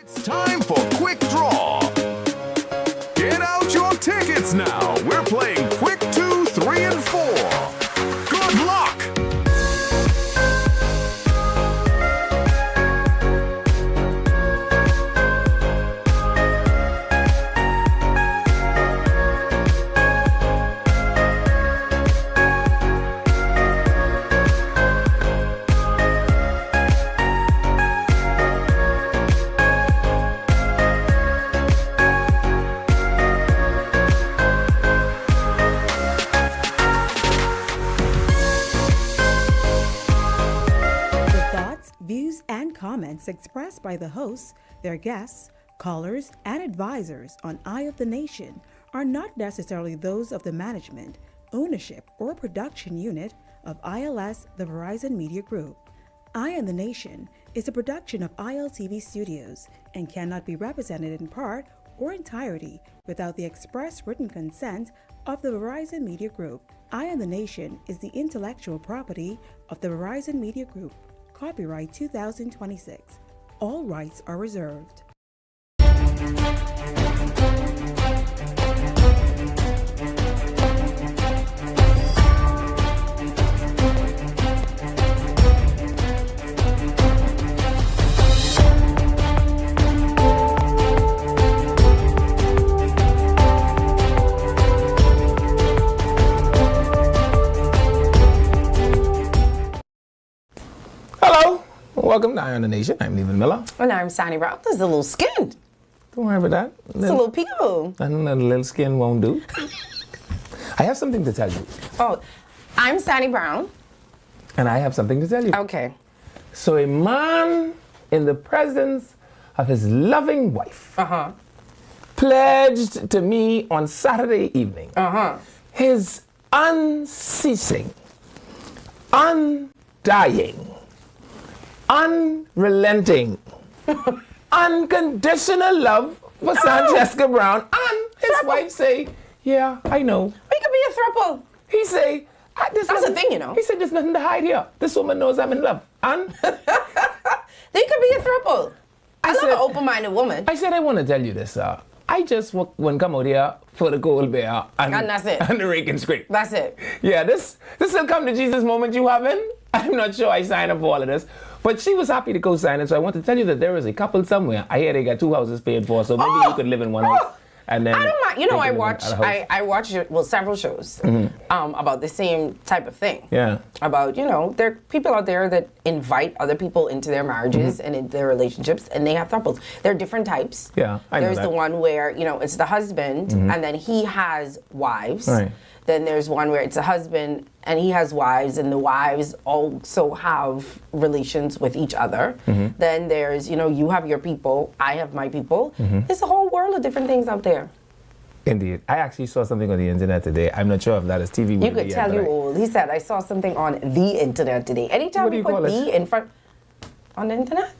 It's time for Quick Draw. Get out your tickets now. We're playing Quick 2, 3, and 4. Good luck. Views and comments expressed by the hosts, their guests, callers, and advisors on Eye of the Nation are not necessarily those of the management, ownership, or production unit of ILS, the Verizon Media Group. Eye of the Nation is a production of ILTV Studios and cannot be represented in part or entirety without the express written consent of the Verizon Media Group. Eye of the Nation is the intellectual property of the Verizon Media Group. Copyright 2026. All rights are reserved. Welcome to Eye on the Nation. I'm Leland Miller. And I'm Sonny Brown. This is a little skin. Don't worry about that. It's a little peekaboo. I know that a little skin won't do. I have something to tell you. Oh, I'm Sonny Brown. And I have something to tell you. Okay. So a man in the presence of his loving wife pledged to me on Saturday evening his unceasing, undying, unrelenting, unconditional love for Francesca Brown. And his wife say, yeah, I know. We could be a throuple. He say, that's the thing, you know. He said, there's nothing to hide here. This woman knows I'm in love. And they could be a throuple. I love an open-minded woman. I said, I want to tell you this, I just want to come out here for the gold bear and that's it. And the rake and scrape. That's it. Yeah, this will come to Jesus moment you having. I'm not sure I signed up for all of this. But she was happy to co-sign it, so I want to tell you that there is a couple somewhere. I hear they got 2 houses paid for, so maybe you could live in one house. And then I don't mind. You know, I watch several shows about the same type of thing. Yeah. About, you know, there are people out there that invite other people into their marriages and into their relationships, and they have couples. There are different types. Yeah, I know There's that. the one where, you know, it's the husband, and then he has wives. Right. Then there's one where it's a husband and he has wives, and the wives also have relations with each other. Then there's, you know, you have your people, I have my people. There's a whole world of different things out there. Indeed. I actually saw something on the internet today. I'm not sure if that is TV. You could tell you're old. He said, I saw something on the internet today. Anytime you put the in front on the internet,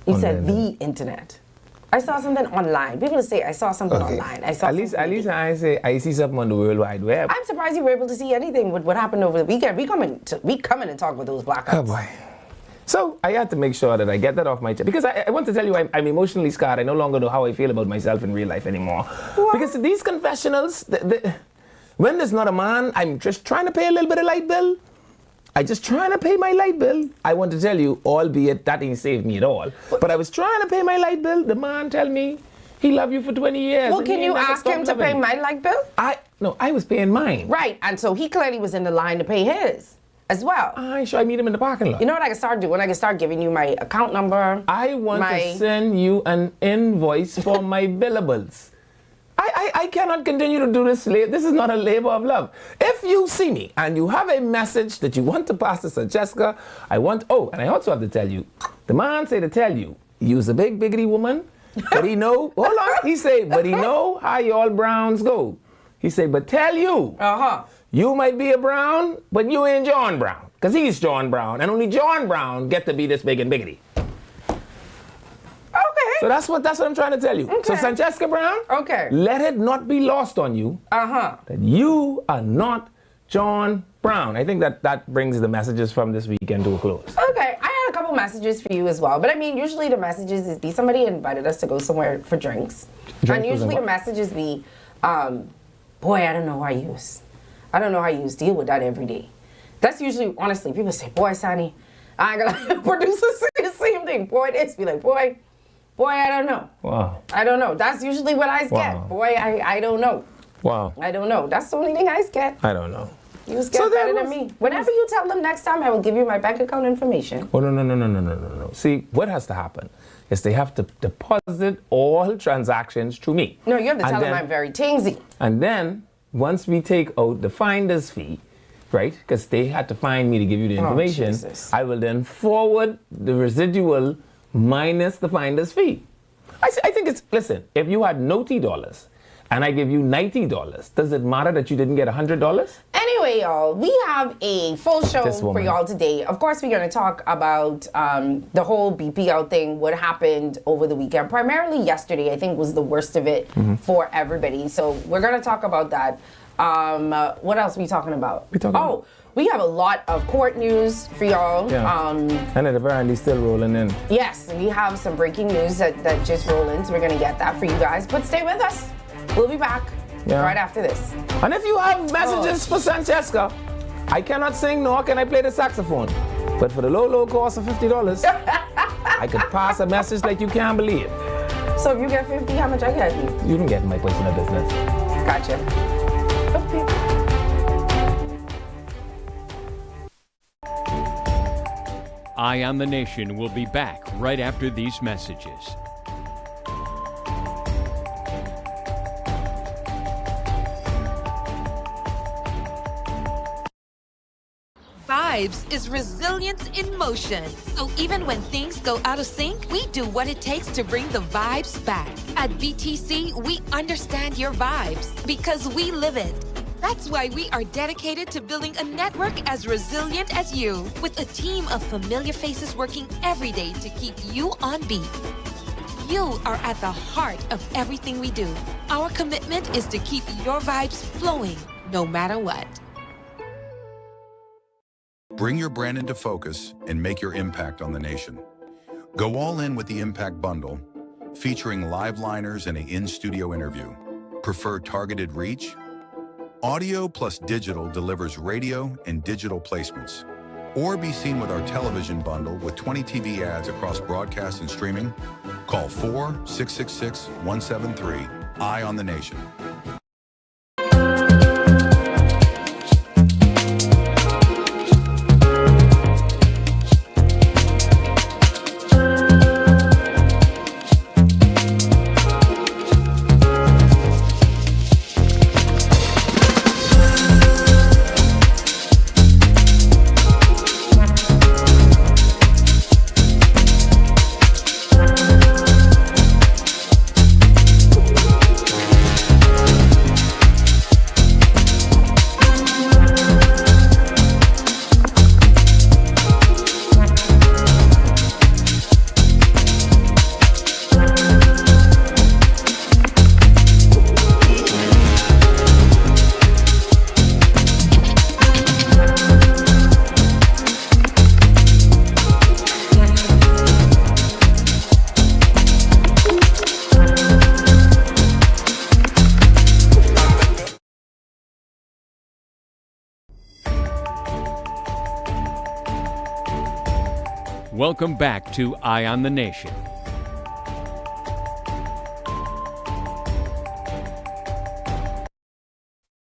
you said the internet. I saw something online. People say I saw something online. I saw at least I say I see something on the World Wide Web. I'm surprised you were able to see anything with what happened over the weekend. We come in and talk with those blackouts. Oh boy. So I had to make sure that I get that off my chest, because I want to tell you I'm emotionally scarred. I no longer know how I feel about myself in real life anymore. What? Because these confessionals, when there's not a man, I'm just trying to pay a little bit of light bill. I just trying to pay my light bill. I want to tell you, albeit that didn't save me at all. But I was trying to pay my light bill. The man tell me he loved you for 20 years. Well, can you ask him to pay my light bill? I was paying mine. Right, and so he clearly was in the line to pay his as well. Should I meet him in the parking lot? You know what I can start doing? I can start giving you my account number. I want to send you an invoice for my billables. I cannot continue to do this. This is not a labor of love. If you see me and you have a message that you want to pass to Francesca, and I also have to tell you, the man say to tell you, you's a big biggity woman, but he know, hold on, he say, but he know how y'all Browns go. He say, but tell you, you might be a Brown, but you ain't John Brown, because he's John Brown, and only John Brown get to be this big and biggity. So that's what I'm trying to tell you. Okay. So Francesca Brown, let it not be lost on you that you are not John Brown. I think that brings the messages from this weekend to a close. Okay, I had a couple messages for you as well. But I mean, usually the messages is somebody invited us to go somewhere for drinks. And usually the messages be, boy, I don't know how you deal with that every day. That's usually, honestly, people say, boy, Sonny, I ain't gonna producers say the same thing. Boy, this be like, boy, I don't know. Wow. I don't know. That's usually what I get. Boy, I don't know. Wow. I don't know. That's the only thing I get. I don't know. You just get better than me. Whenever you tell them next time, I will give you my bank account information. Oh, no. See, what has to happen is they have to deposit all transactions through me. No, you have to tell them I'm very tingsy. And then, once we take out the finder's fee, right, because they had to find me to give you the information, I will then forward the residual minus the finder's fee. I think it's, listen, if you had no $90 and I give you $90, does it matter that you didn't get $100? Anyway, y'all, we have a full show for y'all today. Of course, we're going to talk about the whole BPL thing, what happened over the weekend. Primarily yesterday, I think, was the worst of it for everybody. So we're going to talk about that. What else are we talking about? We have a lot of court news for y'all. Yeah. And it apparently still rolling in. Yes, we have some breaking news that just roll in, so we're going to get that for you guys. But stay with us. We'll be back right after this. And if you have messages for Francesca, I cannot sing nor can I play the saxophone. But for the low cost of $50, I could pass a message like you can't believe. So if you get 50, how much I get you? You don't get in my personal business. Gotcha. Okay. Eye on the Nation will be back right after these messages. Vibes is resilience in motion. So even when things go out of sync, we do what it takes to bring the vibes back. At BTC, we understand your vibes because we live it. That's why we are dedicated to building a network as resilient as you, with a team of familiar faces working every day to keep you on beat. You are at the heart of everything we do. Our commitment is to keep your vibes flowing, no matter what. Bring your brand into focus and make your impact on the nation. Go all in with the Impact Bundle, featuring live liners and an in-studio interview. Prefer targeted reach? Audio plus digital delivers radio and digital placements. Or be seen with our television bundle with 20 TV ads across broadcast and streaming. Call 4-666-173. Eye on the Nation. Welcome back to Eye on the Nation.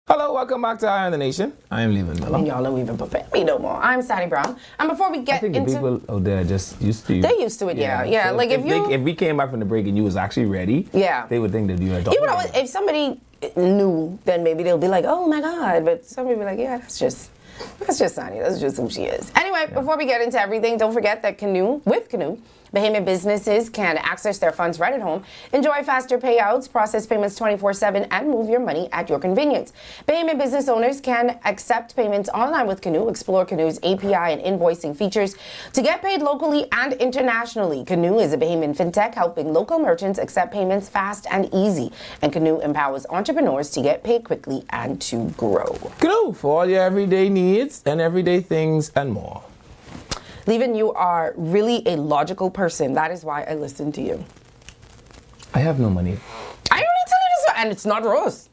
Hello, welcome back to Eye on the Nation. I am Levan Miller. And y'all don't even prepare me no more. I'm Sally Brown. And before we get into... I think the people out there are just used to you. They're used to it, yeah. So like if we came back from the break and you was actually ready, they would think that you had talked. Even though if somebody knew, then maybe they'll be like, oh my God. But somebody will be like, yeah, that's just Sonny. That's just who she is. Anyway, before we get into everything, don't forget that with Canoe, Bahamian businesses can access their funds right at home, enjoy faster payouts, process payments 24/7, and move your money at your convenience. Bahamian business owners can accept payments online with Canoe, explore Canoe's API and invoicing features to get paid locally and internationally. Canoe is a Bahamian fintech helping local merchants accept payments fast and easy. And Canoe empowers entrepreneurs to get paid quickly and to grow. Canoe for all your everyday needs and everyday things and more. Levin, you are really a logical person. That is why I listen to you. I have no money. I only tell you this, and it's not Rose.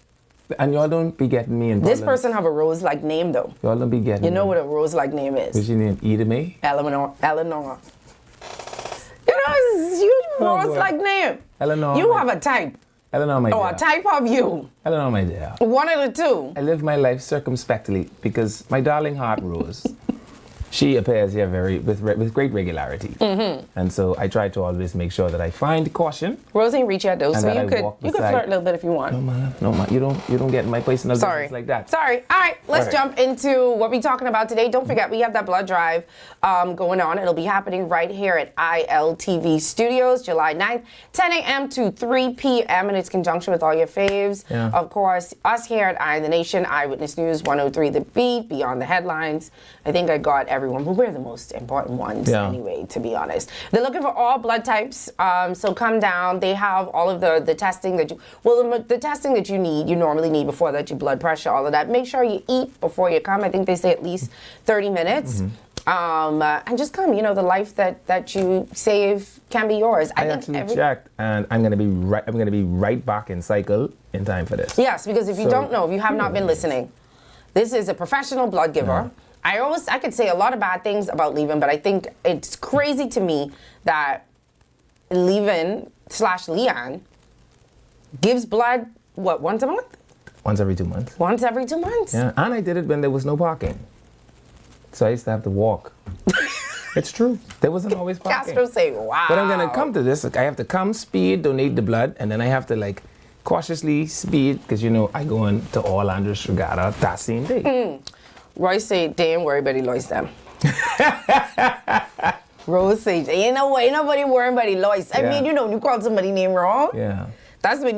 And y'all don't be getting me in This problems. person have a Rose-like name, though. Y'all don't be getting You know me. what a Rose-like name is? What's your name? Ida May? Eleanor. You know, it's a huge Oh, boy. Rose-like name. Eleanor. You have a type. Eleanor, my Or dear. a type of you. Eleanor, my dear. One of the two. I live my life circumspectly because my darling heart Rose, she appears here with great regularity. Mm-hmm. And so I try to always make sure that I find caution. Rose ain't reach yet, though, And so that I you could walk flirt beside- a little bit if you want. No, man, you don't get in my personal Sorry. business like that. Sorry. All right, let's All right. jump into what we're talking about today. Don't forget, we have that blood drive going on. It'll be happening right here at ILTV Studios, July 9th, 10 a.m. to 3 p.m. in its conjunction with all your faves. Yeah. Of course, us here at Eye of the Nation, Eyewitness News, 103 The Beat, Beyond the Headlines. I think I got everyone, but we're the most important ones anyway, to be honest. They're looking for all blood types, so come down. They have all of the testing that the testing that you normally need before that, your blood pressure, all of that. Make sure you eat before you come. I think they say at least 30 minutes. And just come, the life that you save can be yours. I actually checked, and I'm gonna be right back in cycle in time for this. Yes, because if you don't know, if you have not been listening, this is a professional blood giver. I could say a lot of bad things about Levin, but I think it's crazy to me that Levin/Leanne gives blood, once a month? Once every 2 months. Once every 2 months? Yeah, and I did it when there was no parking. So I used to have to walk. It's true. There wasn't always parking. Castro say, wow. But I'm gonna come to this. I have to come, speed, donate the blood, and then I have to cautiously speed because I go on to all Andres Regatta that same day. Royce say, they ain't worry about the Lois them. Rose say, ain't nobody worrying about the Lois. I mean, you called somebody name wrong. Yeah. That's when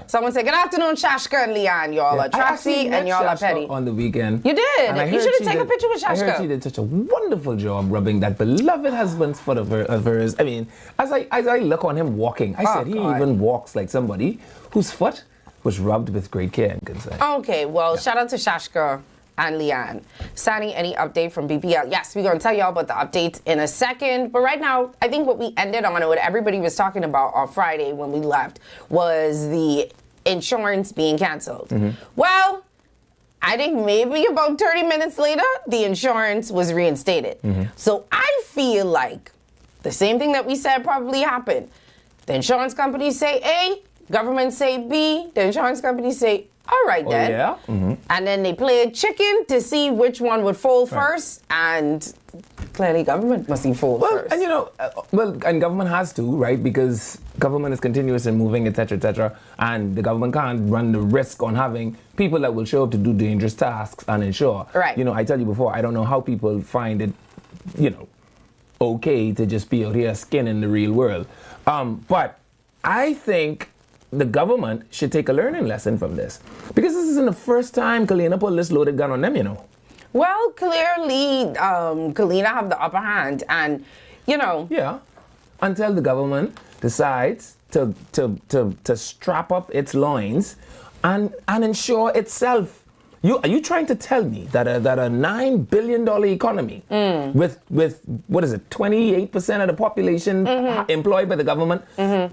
someone said, good afternoon, Shashka and Leanne. Y'all are trashy and y'all are petty. On the weekend. You did. And I You heard should she have taken a did- picture with I heard Shashka. she did such a wonderful job rubbing that beloved husband's foot of hers. I mean, as I look on him walking, I said he God. even walks like somebody whose foot was rubbed with great care and concern. Okay, well, shout out to Shashka and Leanne. Sani, any update from BPL? Yes, we're going to tell y'all about the updates in a second. But right now, I think what we ended on and what everybody was talking about on Friday when we left was the insurance being canceled. Well, I think maybe about 30 minutes later, the insurance was reinstated. So I feel like the same thing that we said probably happened. The insurance companies say A, government say B, the insurance companies say, all right then. Yeah? And then they played chicken to see which one would fold first, and clearly government must be fold Well, first. and and government has to, right? Because government is continuous in moving, etc., and the government can't run the risk on having people that will show up to do dangerous tasks uninsure. Right. I tell you before, I don't know how people find it, okay to just be out here skinning the real world. But I think the government should take a learning lesson from this, because this isn't the first time Kalina put this loaded gun on them, Well, clearly, Kalina have the upper hand, and Yeah, until the government decides to strap up its loins and ensure itself. Are you trying to tell me that a $9 billion economy with what is it, 28% of the population employed by the government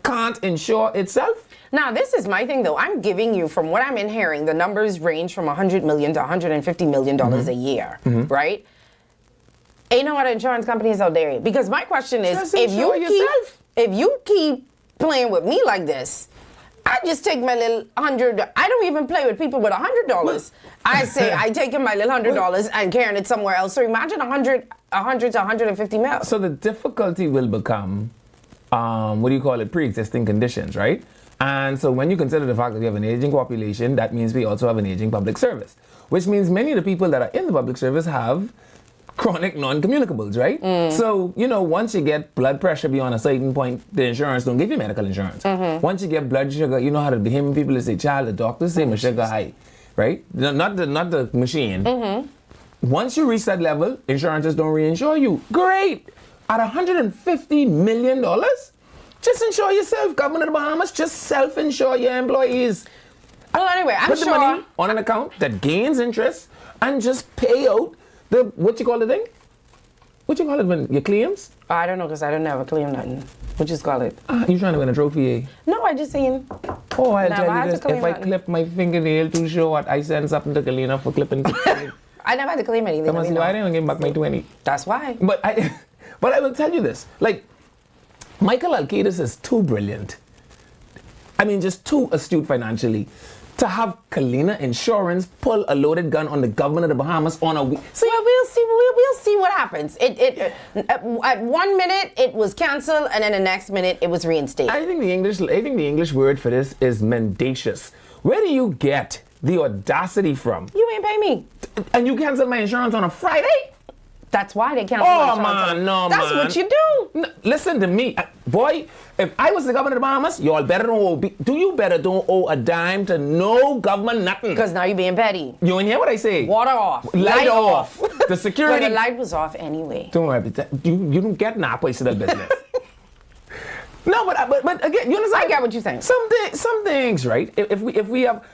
can't insure itself? Now, this is my thing, though. I'm giving you, from what I'm hearing, the numbers range from $100 million to $150 million a year, right? Ain't no other insurance companies out there. Because my question is, Just insure yourself. if you keep playing with me like this, I just take my little $100. I don't even play with people with $100. I say I taking my little $100 and carrying it somewhere else. So imagine 100 to 150 mil. So the difficulty will become, pre-existing conditions, right? And so when you consider the fact that we have an aging population, that means we also have an aging public service, which means many of the people that are in the public service have chronic non-communicables, right? So, once you get blood pressure beyond a certain point, the insurance don't give you medical insurance. Once you get blood sugar, you know how to behave. People say, child, the doctors say my sugar high, right? Not the machine. Once you reach that level, insurances don't reinsure you. Great! At $150 million, just insure yourself. Government of the Bahamas, just self-insure your employees. Well, anyway, I'm Put the sure. money on an account that gains interest and just pay out the, what you call the thing? what you call it when your claims? I don't know, because I don't ever claim nothing. What you call it? You trying to win a trophy, eh? No, I just seen. Oh, I'll Never tell had you to this. claim If I nothing. clip my fingernail too short, I send something to Kalina for clipping. I never had to claim anything. Come on, let me see know. why I didn't give back my 20. That's why. But I will tell you this. Like, Michael Alcides is too brilliant. I mean, just too astute financially to have Kalina Insurance pull a loaded gun on the government of the Bahamas on a week. Well, we'll see. We'll see what happens. At 1 minute it was canceled, and then the next minute it was reinstated. I think the English word for this is mendacious. Where do you get the audacity from? You ain't pay me. And you canceled my insurance on a Friday? That's why they canceled. Oh, my insurance. man, no, That's man. what you do. No, listen to me. Boy, if I was the governor of the Bahamas, y'all better don't owe a dime to no government nothing. Because now you're being petty. You ain't hear what I say? Water off. Light off. The But security. the light was off anyway. Don't worry, you don't get nah place to that business. No, but again, you understand? I get what you're saying. Some things, right? If we have,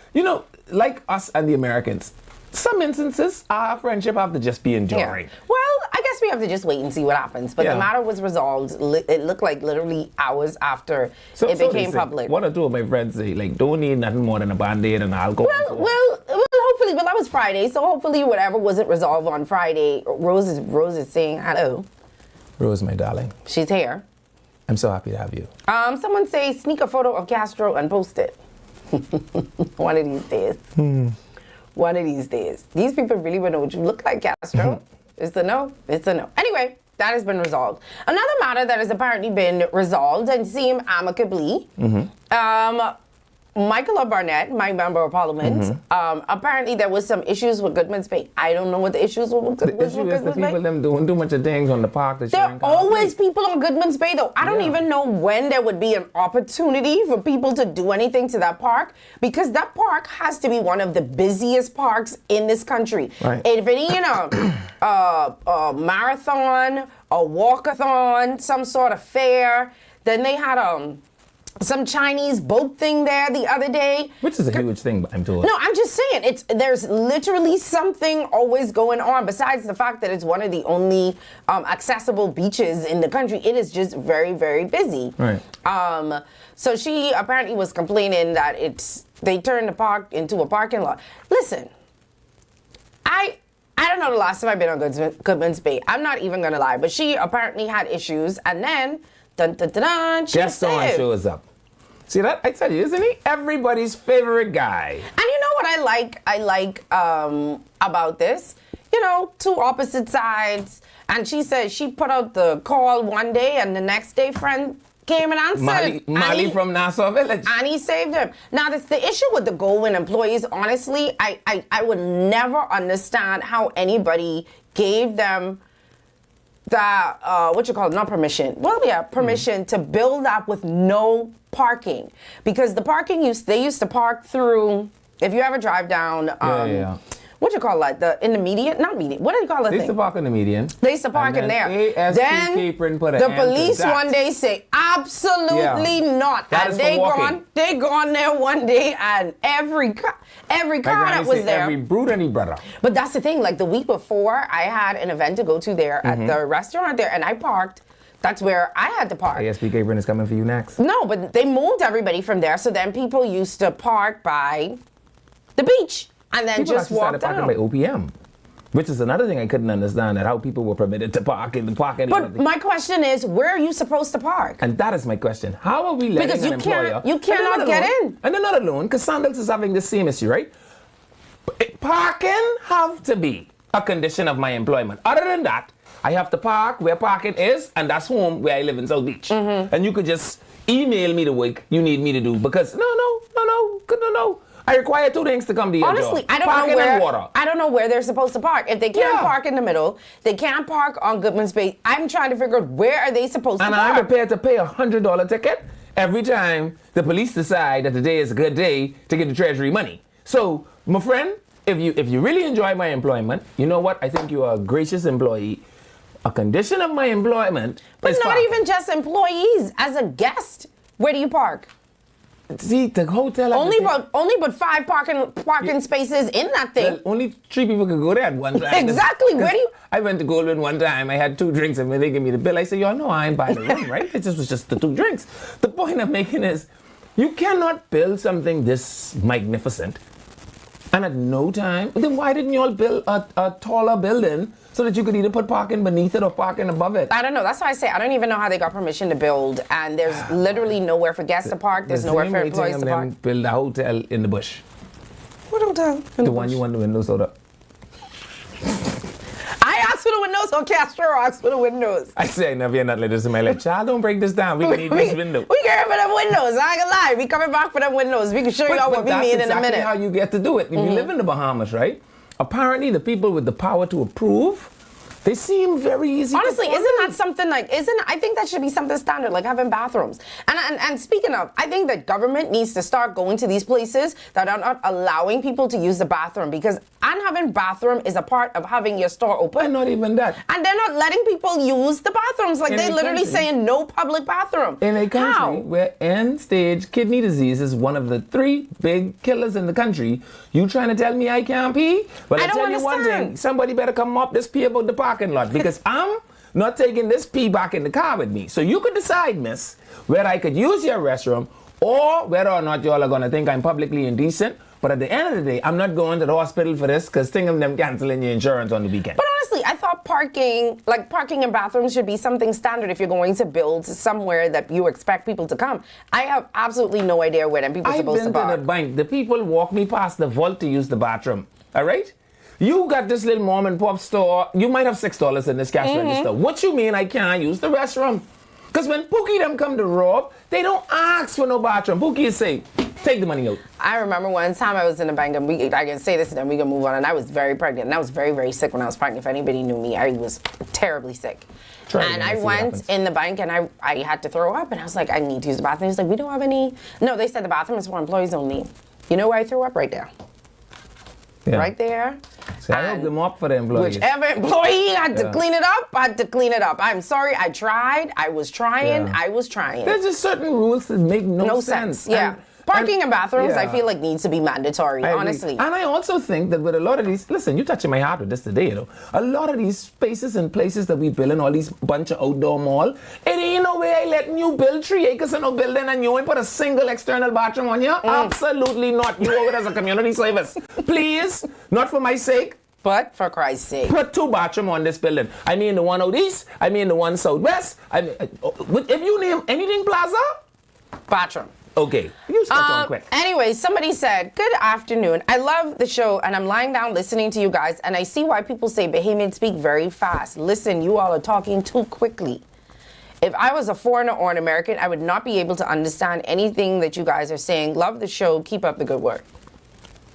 like us and the Americans, some instances our friendship have to just be enduring. Yeah. Well, I guess we have to just wait and see what happens. But Yeah. the matter was resolved. It looked like literally hours after it they became say. public. One or two of my friends say, like, don't need nothing more than a Band-Aid and alcohol. Well, hopefully, but that was Friday, so hopefully whatever wasn't resolved on Friday. Rose is saying hello. Rose, my darling, She's here. I'm so happy to have you. Someone say sneak a photo of Castro and post it. One of these days. One of these days. These people really want to know what you look like, Castro. It's a no. It's a no. Anyway, that has been resolved. Another matter that has apparently been resolved and seemed amicably. Michael Barnett, my member of parliament, apparently there was some issues with Goodman's Bay. I don't know what the issues were with The Goodman's issue is the Bay. people them doing too much of things on the park that There you are ain't always people on Goodman's Bay, though. I don't Yeah. even know when there would be an opportunity for people to do anything to that park, because that park has to be one of the busiest parks in this country. Right. If it ain't a marathon, a walkathon, some sort of fair, then they had some Chinese boat thing there the other day. Which is a huge thing, I'm told. No, I'm just saying, there's literally something always going on. Besides the fact that it's one of the only accessible beaches in the country, it is just very, very busy. Right. So she apparently was complaining that they turned the park into a parking lot. Listen, I don't know the last time I've been on Goodman's Bay. I'm not even gonna lie, but she apparently had issues, and then she Gaston said, shows up. See that? I tell you, isn't he everybody's favorite guy? And you know what I like about this? Two opposite sides. And she said she put out the call one day, and the next day friend came and answered. Molly from Nassau Village. And he saved him. Now, that's the issue with the Goldwyn employees. Honestly, I would never understand how anybody gave them not permission. Well, yeah, permission to build up with no parking, because the parking they used to park through. If you ever drive down, what you call that? In the median, not median. What do you call it? They used to park in the median. They used to park in there. Then the police one day say, absolutely not. That And is for walking. they gone there one day, and every car that was there. Every brood and he brother. But that's the thing. Like the week before, I had an event to go to there at the restaurant there, and I parked. That's where I had to park. ASP Gabriel is coming for you next. No, but they moved everybody from there, so then people used to park by the beach and then People just actually walk started down. parking by OPM, which is another thing I couldn't understand, that how people were permitted to park in the parking lot. But my question is, where are you supposed to park? And that is my question. How are we letting Because an you can't- employer... you cannot And they're not get alone. in. And they're not alone, because Sandals is having the same issue, right? Parking have to be a condition of my employment. Other than that, I have to park where parking is, and that's home where I live in South Beach. And you could just email me the work you need me to do, because no. I require two things to come to your job. Honestly, I don't Parking know where. and water. I don't know where they're supposed to park. If they can't Yeah. park in the middle, they can't park on Goodman's Bay. I'm trying to figure out where are they supposed And to I'm park. prepared to pay $100 ticket every time the police decide that today is a good day to get the treasury money. So, my friend, if you really enjoy my employment, you know what? I think you are a gracious employee. A condition of my employment But is not parking. even just employees. As a guest, where do you park? see, the hotel... Only but 5 parking spaces in that thing. Well, only 3 people could go there at one time. Exactly. Where do you... I went to Goldwyn one time. I had 2 drinks, and when they gave me the bill, I said, y'all know I ain't buying the room, right? It was just the 2 drinks. The point I'm making is, you cannot build something this magnificent, and at no time... Then why didn't you all build a taller building so that you could either put parking beneath it or parking above it? I don't know. That's why I say I don't even know how they got permission to build, and there's literally nowhere for guests to park. There's nowhere for employees to park. Build a hotel in the bush. What hotel? The one you want the windows out of. I asked for the windows, or Castro asked for the windows. I say I never hear nothing like this in my life. Child, don't break this down. We can need this window. We care for them windows. I ain't gonna lie. We coming back for them windows. We can show you all what we mean in a minute. That's exactly how you get to do it. If you live in the Bahamas, right? Apparently, the people with the power to approve, they seem very easy. Honestly, to isn't that something like? I think that should be something standard, like having bathrooms. And speaking of, I think that government needs to start going to these places that are not allowing people to use the bathroom, because having bathroom is a part of having your store open. And not even that. And they're not letting people use the bathrooms. Like, they're literally saying no public bathroom. In a country where end-stage kidney disease is one of the 3 big killers in the country, you trying to tell me I can't pee? Well, I tell you one thing. Somebody better come up this pee about the parking lot, because I'm not taking this pee back in the car with me. So you could decide, miss, whether I could use your restroom or whether or not y'all are going to think I'm publicly indecent. But at the end of the day, I'm not going to the hospital for this, because think of them canceling your insurance on the weekend. But honestly, I thought parking in bathrooms should be something standard if you're going to build somewhere that you expect people to come. I have absolutely no idea where them people are supposed to park. I've been to the bank. The people walk me past the vault to use the bathroom. All right? You got this little mom and pop store. You might have $6 in this cash register. What you mean I can't use the restroom? Because when Pookie them come to rob, they don't ask for no bathroom. Pookie say, take the money out. I remember one time I was in a bank, and I can say this and then we can move on, and I was very pregnant, and I was very, very sick when I was pregnant. If anybody knew me, I was terribly sick. And I went in the bank, and I had to throw up, and I was like, I need to use the bathroom. He's like, we don't have any. No, they said the bathroom is for employees only. You know where I threw up? Right there. Yeah. Right there. See, I hooked them up for the employees. Whichever employee had to clean it up, I had to clean it up. I'm sorry, I tried. I was trying. There's just certain rules that make no sense. Yeah. Parking in bathrooms, I feel like needs to be mandatory, honestly. And I also think that with a lot of these, listen, you're touching my heart with this today, you know. A lot of these spaces and places that we build in, all these bunch of outdoor mall, it ain't no way I letting you build 3 acres in no building and you ain't put a single external bathroom on here. Absolutely not. You owe it as a community service. Please, not for my sake. But for Christ's sake. Put 2 bathrooms on this building. I mean the one out east, I mean the one southwest. I mean, if you name anything plaza, bathroom. Okay, you start on quick. Anyway, somebody said, good afternoon. I love the show, and I'm lying down listening to you guys, and I see why people say Bahamians speak very fast. Listen, you all are talking too quickly. If I was a foreigner or an American, I would not be able to understand anything that you guys are saying. Love the show. Keep up the good work.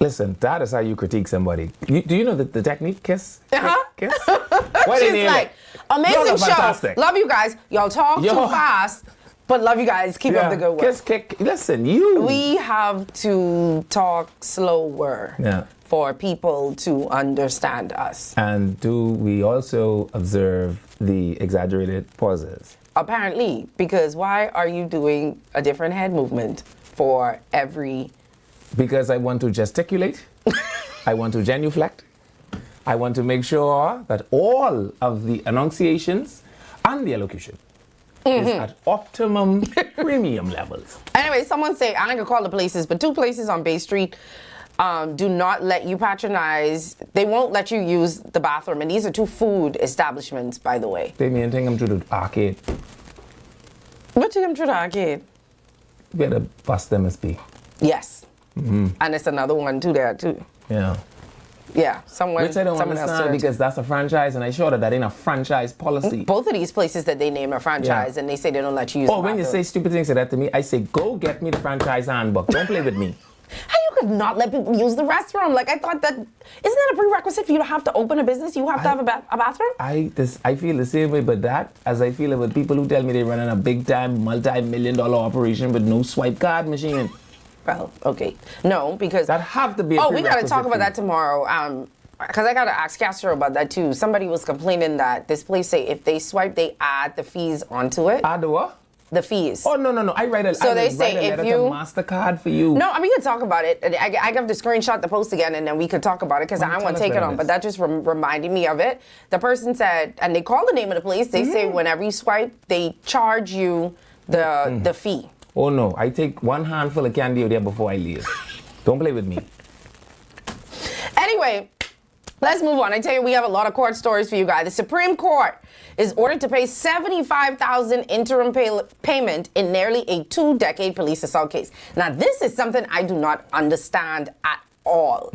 Listen, that is how you critique somebody. Do you know the technique? Kiss? Kiss? She's like, amazing show. Fantastic. Love you guys. Y'all talk too fast. But love you guys. Keep up the good work. Kiss, kick. Listen, we have to talk slower for people to understand us. And do we also observe the exaggerated pauses? Apparently, because why are you doing a different head movement for every... Because I want to gesticulate. I want to genuflect. I want to make sure that all of the enunciations and the elocution is at optimum premium levels. Anyway, someone say, I ain't gonna call the places, but 2 places on Bay Street do not let you patronize. They won't let you use the bathroom. And these are 2 food establishments, by the way. They mean take them through the arcade. What take them through the arcade? You better bust them as be. Yes. And it's another one too there too. Yeah. Yeah, someone. Which I don't understand, because that's a franchise, and I sure that ain't a franchise policy. Both of these places that they name are franchise, and they say they don't let you use. When you say stupid things like that to me, I say, go get me the franchise handbook. Don't play with me. How you could not let people use the restroom? Like, I thought that, isn't that a prerequisite for you to have to open a business? You have to have a bathroom? I feel the same way, but that, as I feel it with people who tell me they're running a big-time, multi-million-dollar operation with no swipe card machine. Well, okay. No, because... That have to be a we got to talk about that tomorrow. Because I got to ask Castro about that, too. Somebody was complaining that this place say if they swipe, they add the fees onto it. Add the what? the fees. Oh, no. I write a, So I they will say write a if letter you- to MasterCard for you. No, I mean, we can talk about it. I have to screenshot the post again, and then we could talk about it, because Well, I tell want us to take what it it on. is. But that just reminded me of it. The person said, and they call the name of the place, they say whenever you swipe, they charge you the fee. Oh, no. I take one handful of candy out there before I leave. Don't play with me. Anyway, let's move on. I tell you, we have a lot of court stories for you guys. The Supreme Court is ordered to pay $75,000 interim payment in nearly a 2-decade police assault case. Now, this is something I do not understand at all.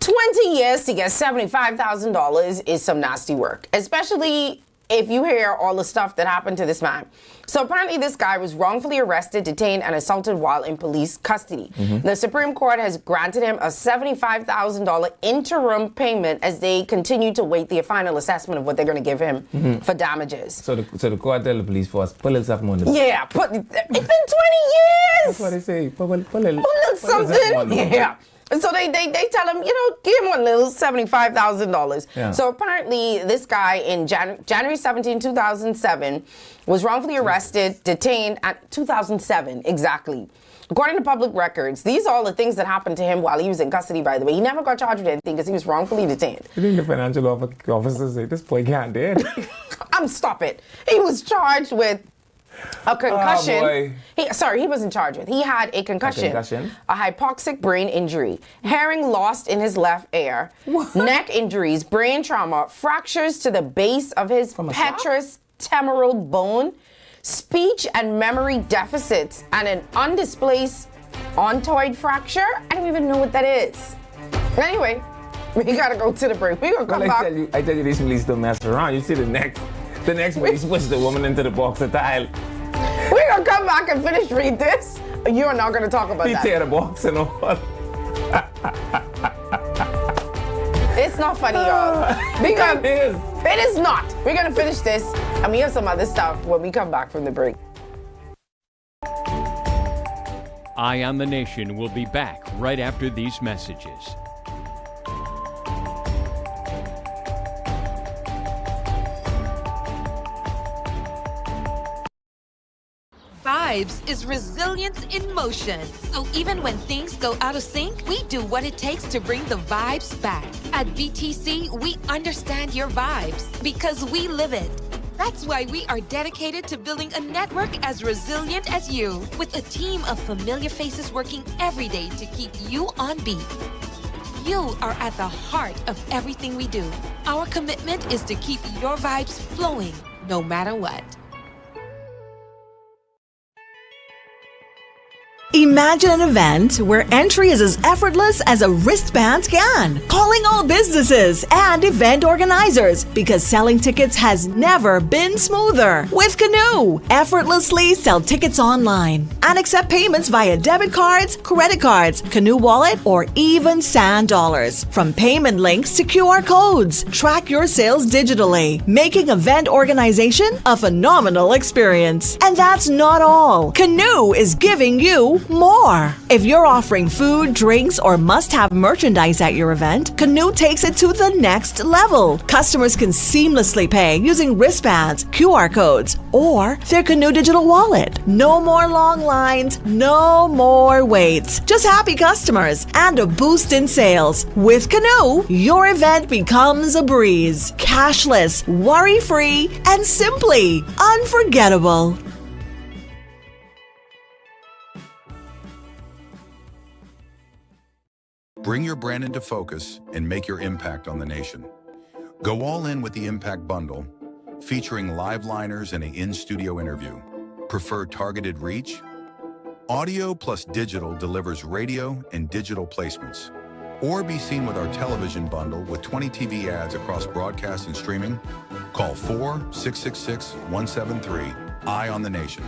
20 years to get $75,000 is some nasty work, especially if you hear all the stuff that happened to this man. So apparently this guy was wrongfully arrested, detained, and assaulted while in police custody. The Supreme Court has granted him a $75,000 interim payment as they continue to wait the final assessment of what they're going to give him for damages. So the court tell the police force, pull it something on the... Yeah, it's been 20 years! That's what they say. Pull it A little something. Yeah. And so they tell him, give him a little $75,000. Yeah. So apparently this guy in January 17, 2007 was wrongfully arrested, detained at 2007, exactly. According to public records, these are all the things that happened to him while he was in custody, by the way. He never got charged with anything because he was wrongfully detained. You think the financial officers say, this boy can't do it? Stop it. He was charged with a concussion. Oh, boy. He wasn't charged with. He had a concussion. concussion? A hypoxic brain injury, hearing lost in his left ear, neck injuries, brain trauma, fractures to the base of his From a slap? petrous temoral bone, speech and memory deficits, and an undisplaced ontoid fracture. I don't even know what that is. Anyway, we gotta go to the break. We're gonna come Well, back. I tell you, these police don't mess around. You see the next way he pushed the woman into the box of tile. We're gonna come back and finish read this. You're not gonna talk about He that. tear the box and all. It's not funny, y'all. Because It is. it is not. We're gonna finish this, and we have some other stuff when we come back from the break. Eye on the Nation will be back right after these messages. Vibes is resilience in motion. So even when things go out of sync, we do what it takes to bring the vibes back. At BTC, we understand your vibes because we live it. That's why we are dedicated to building a network as resilient as you, with a team of familiar faces working every day to keep you on beat. You are at the heart of everything we do. Our commitment is to keep your vibes flowing, no matter what. Imagine an event where entry is as effortless as a wristband scan. Calling all businesses and event organizers because selling tickets has never been smoother. With Canoe, effortlessly sell tickets online and accept payments via debit cards, credit cards, Canoe Wallet, or even Sand Dollars. From payment links to QR codes, track your sales digitally, making event organization a phenomenal experience. And that's not all. Canoe is giving you more. If you're offering food, drinks, or must-have merchandise at your event, Canoe takes it to the next level. Customers can seamlessly pay using wristbands, QR codes, or their Canoe digital wallet. No more long lines, no more waits. Just happy customers and a boost in sales. With Canoe, your event becomes a breeze. Cashless, worry-free, and simply unforgettable. Bring your brand into focus and make your impact on the nation. Go all in with the Impact Bundle, featuring live liners and an in-studio interview. Prefer targeted reach? Audio plus digital delivers radio and digital placements. Or be seen with our television bundle with 20 TV ads across broadcast and streaming. Call 4-666-173. Eye on the Nation.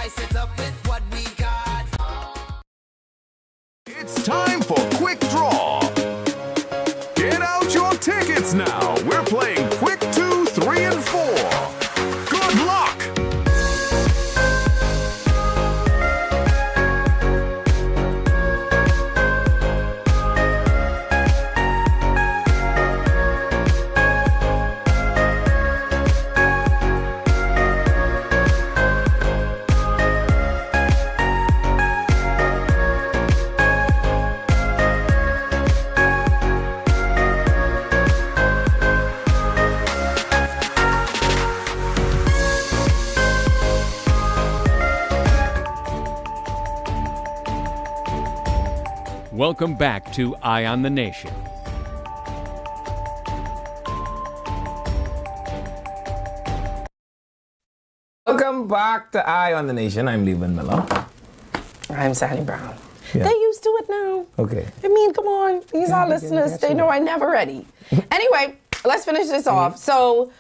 spice it up with what we got. It's time for Quick Draw. Get out your tickets now. We're playing Quick 2, 3, and 4. Good luck! Welcome back to Eye on the Nation. Welcome back to Eye on the Nation. I'm Levan Miller. I'm Sally Brown. Yeah. They're used to it now. Okay. I mean, come on. These are they listeners. get They you. know I'm never ready. Anyway, let's finish this Mm-hmm. off. So,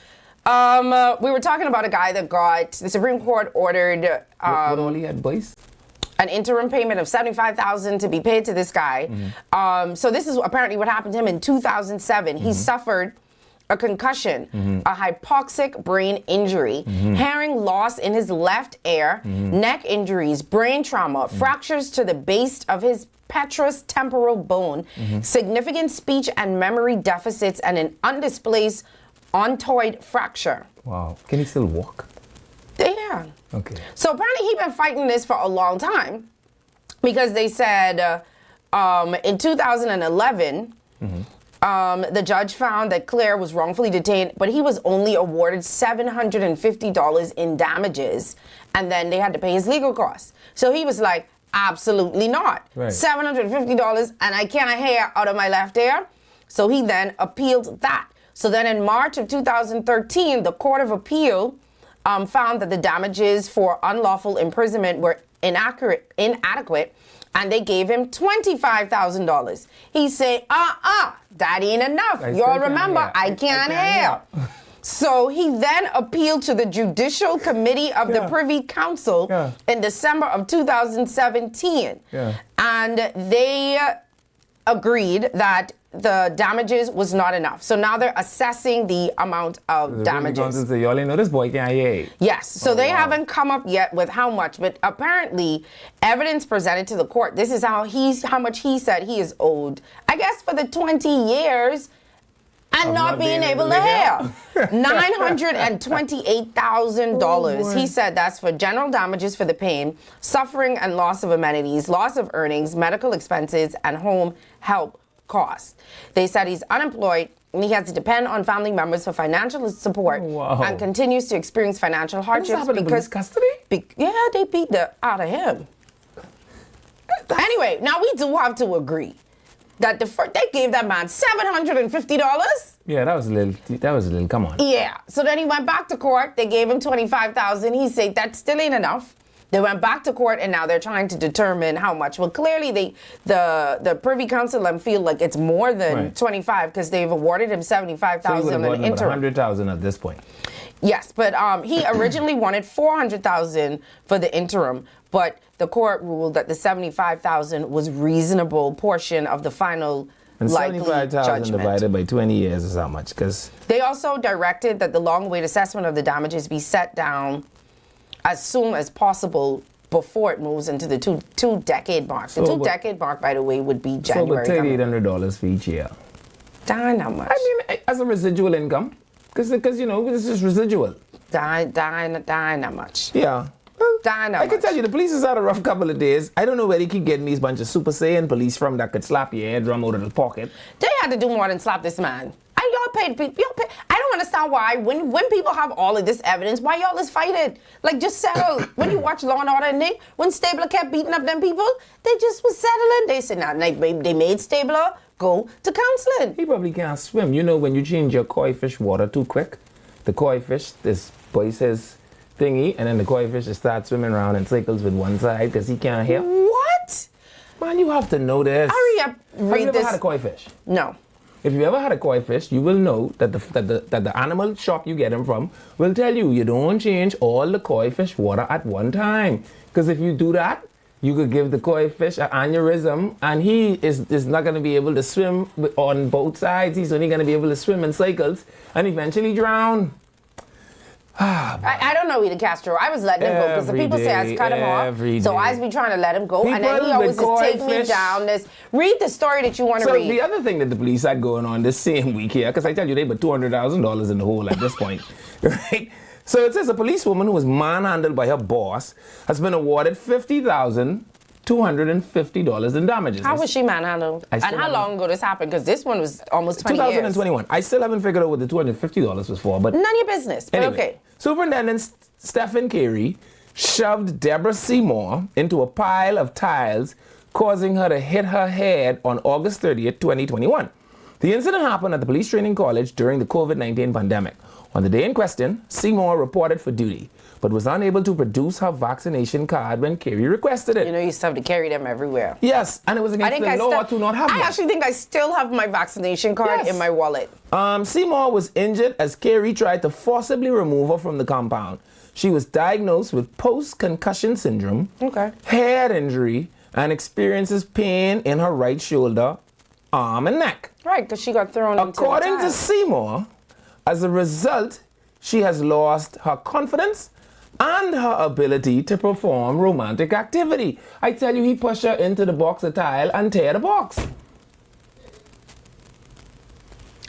we were talking about a guy that got the Supreme Court ordered What all he had, boys? an interim payment of $75,000 to be paid to this guy. So this is apparently what happened to him in 2007. He suffered a concussion, a hypoxic brain injury, hearing loss in his left ear, neck injuries, brain trauma, fractures to the base of his petrous temporal bone, significant speech and memory deficits, and an undisplaced ontoid fracture. Wow. Can he still walk? Yeah. Okay. So apparently he'd been fighting this for a long time because they said in 2011, the judge found that Claire was wrongfully detained, but he was only awarded $750 in damages, and then they had to pay his legal costs. So he was like, absolutely not. Right. $750 and I can't hair out of my left ear. So he then appealed that. So then in March of 2013, the Court of Appeal found that the damages for unlawful imprisonment were inadequate, and they gave him $25,000. He said, that ain't enough. I still Y'all can't remember, hear. I can't hear. So he then appealed to the Judicial Committee of the Privy Council in December of 2017. And they agreed that the damages was not enough. So now they're assessing the amount of damages. Say, y'all ain't know this boy can't hear. Yes, so they haven't come up yet with how much, but apparently evidence presented to the court, this is how much he said he is owed. I guess for the 20 years and not being able to hear. $928,000. He said that's for general damages for the pain, suffering and loss of amenities, loss of earnings, medical expenses, and home help costs. They said he's unemployed and he has to depend on family members for financial support and continues to experience financial hardships because custody? They beat the out of him. Anyway, now we do have to agree that they gave that man $750. Yeah, that was a little, come on. Yeah. So then he went back to court. They gave him $25,000. He said that still ain't enough. They went back to court and now they're trying to determine how much. Well, clearly the Privy Council feel like it's more than 25 because they've awarded him $75,000 in an interim. $100,000 at this point. Yes, but he originally wanted $400,000 for the interim, but the court ruled that the $75,000 was reasonable portion of the final And likely $75,000 judgment. divided by 20 years is how much? Because They also directed that the long-awaited assessment of the damages be set down as soon as possible before it moves into the two-decade mark. The two-decade mark, by the way, would be January. So, but $3,800 for each year. Darn how much? I mean, as a residual income, because this is residual. Darn how much? Yeah. I can tell you, the police has had a rough couple of days. I don't know where they keep getting these bunch of Super Saiyan police from that could slap your eardrum out of the pocket. They had to do more than slap this man. Y'all paid. I don't understand why when people have all of this evidence, why y'all is fighting? Like, just settle. When you watch Law and Order and Nick, when Stabler kept beating up them people, they just was settling. They said, they made Stabler go to counseling. He probably can't swim. You know, when you change your koi fish water too quick, the koi fish, this boy says thingy, and then the koi fish just starts swimming around in circles with one side because he can't hear. What? Man, you have to know this. Hurry up, Have you read ever this. had a koi fish? No. if you ever had a koi fish, you will know that the animal shop you get them from will tell you don't change all the koi fish water at one time. Because if you do that, you could give the koi fish an aneurysm, and he is not going to be able to swim on both sides. He's only going to be able to swim in cycles and eventually drown. I don't know either, Castro. I was letting him go because the people say I cut him off. So I was be trying to let him go, and then he always just take me down this. Read the story that you want to read. So the other thing that the police had going on this same week here, because I tell you they put $200,000 in the hole at this point, right? So it says a policewoman who was manhandled by her boss has been awarded $50,250 in damages. How was she manhandled? And how long ago this happened? Because this one was almost 20 years. 2021. I still haven't figured out what the $250 was for, but none of your business. But anyway, okay. Superintendent Stephen Carey shoved Deborah Seymour into a pile of tiles, causing her to hit her head on August 30th, 2021. The incident happened at the police training college during the COVID-19 pandemic. On the day in question, Seymour reported for duty, but was unable to produce her vaccination card when Carey requested it. You know, you used to have to carry them everywhere. Yes, and it was against the law to not have one. I actually think I still have my vaccination card in my wallet. Seymour was injured as Carey tried to forcibly remove her from the compound. She was diagnosed with post-concussion syndrome, head injury, and experiences pain in her right shoulder, arm, and neck. Right, because she got thrown into the According to tile. Seymour, as a result, she has lost her confidence and her ability to perform romantic activity. I tell you, he pushed her into the box of tile and tear the box.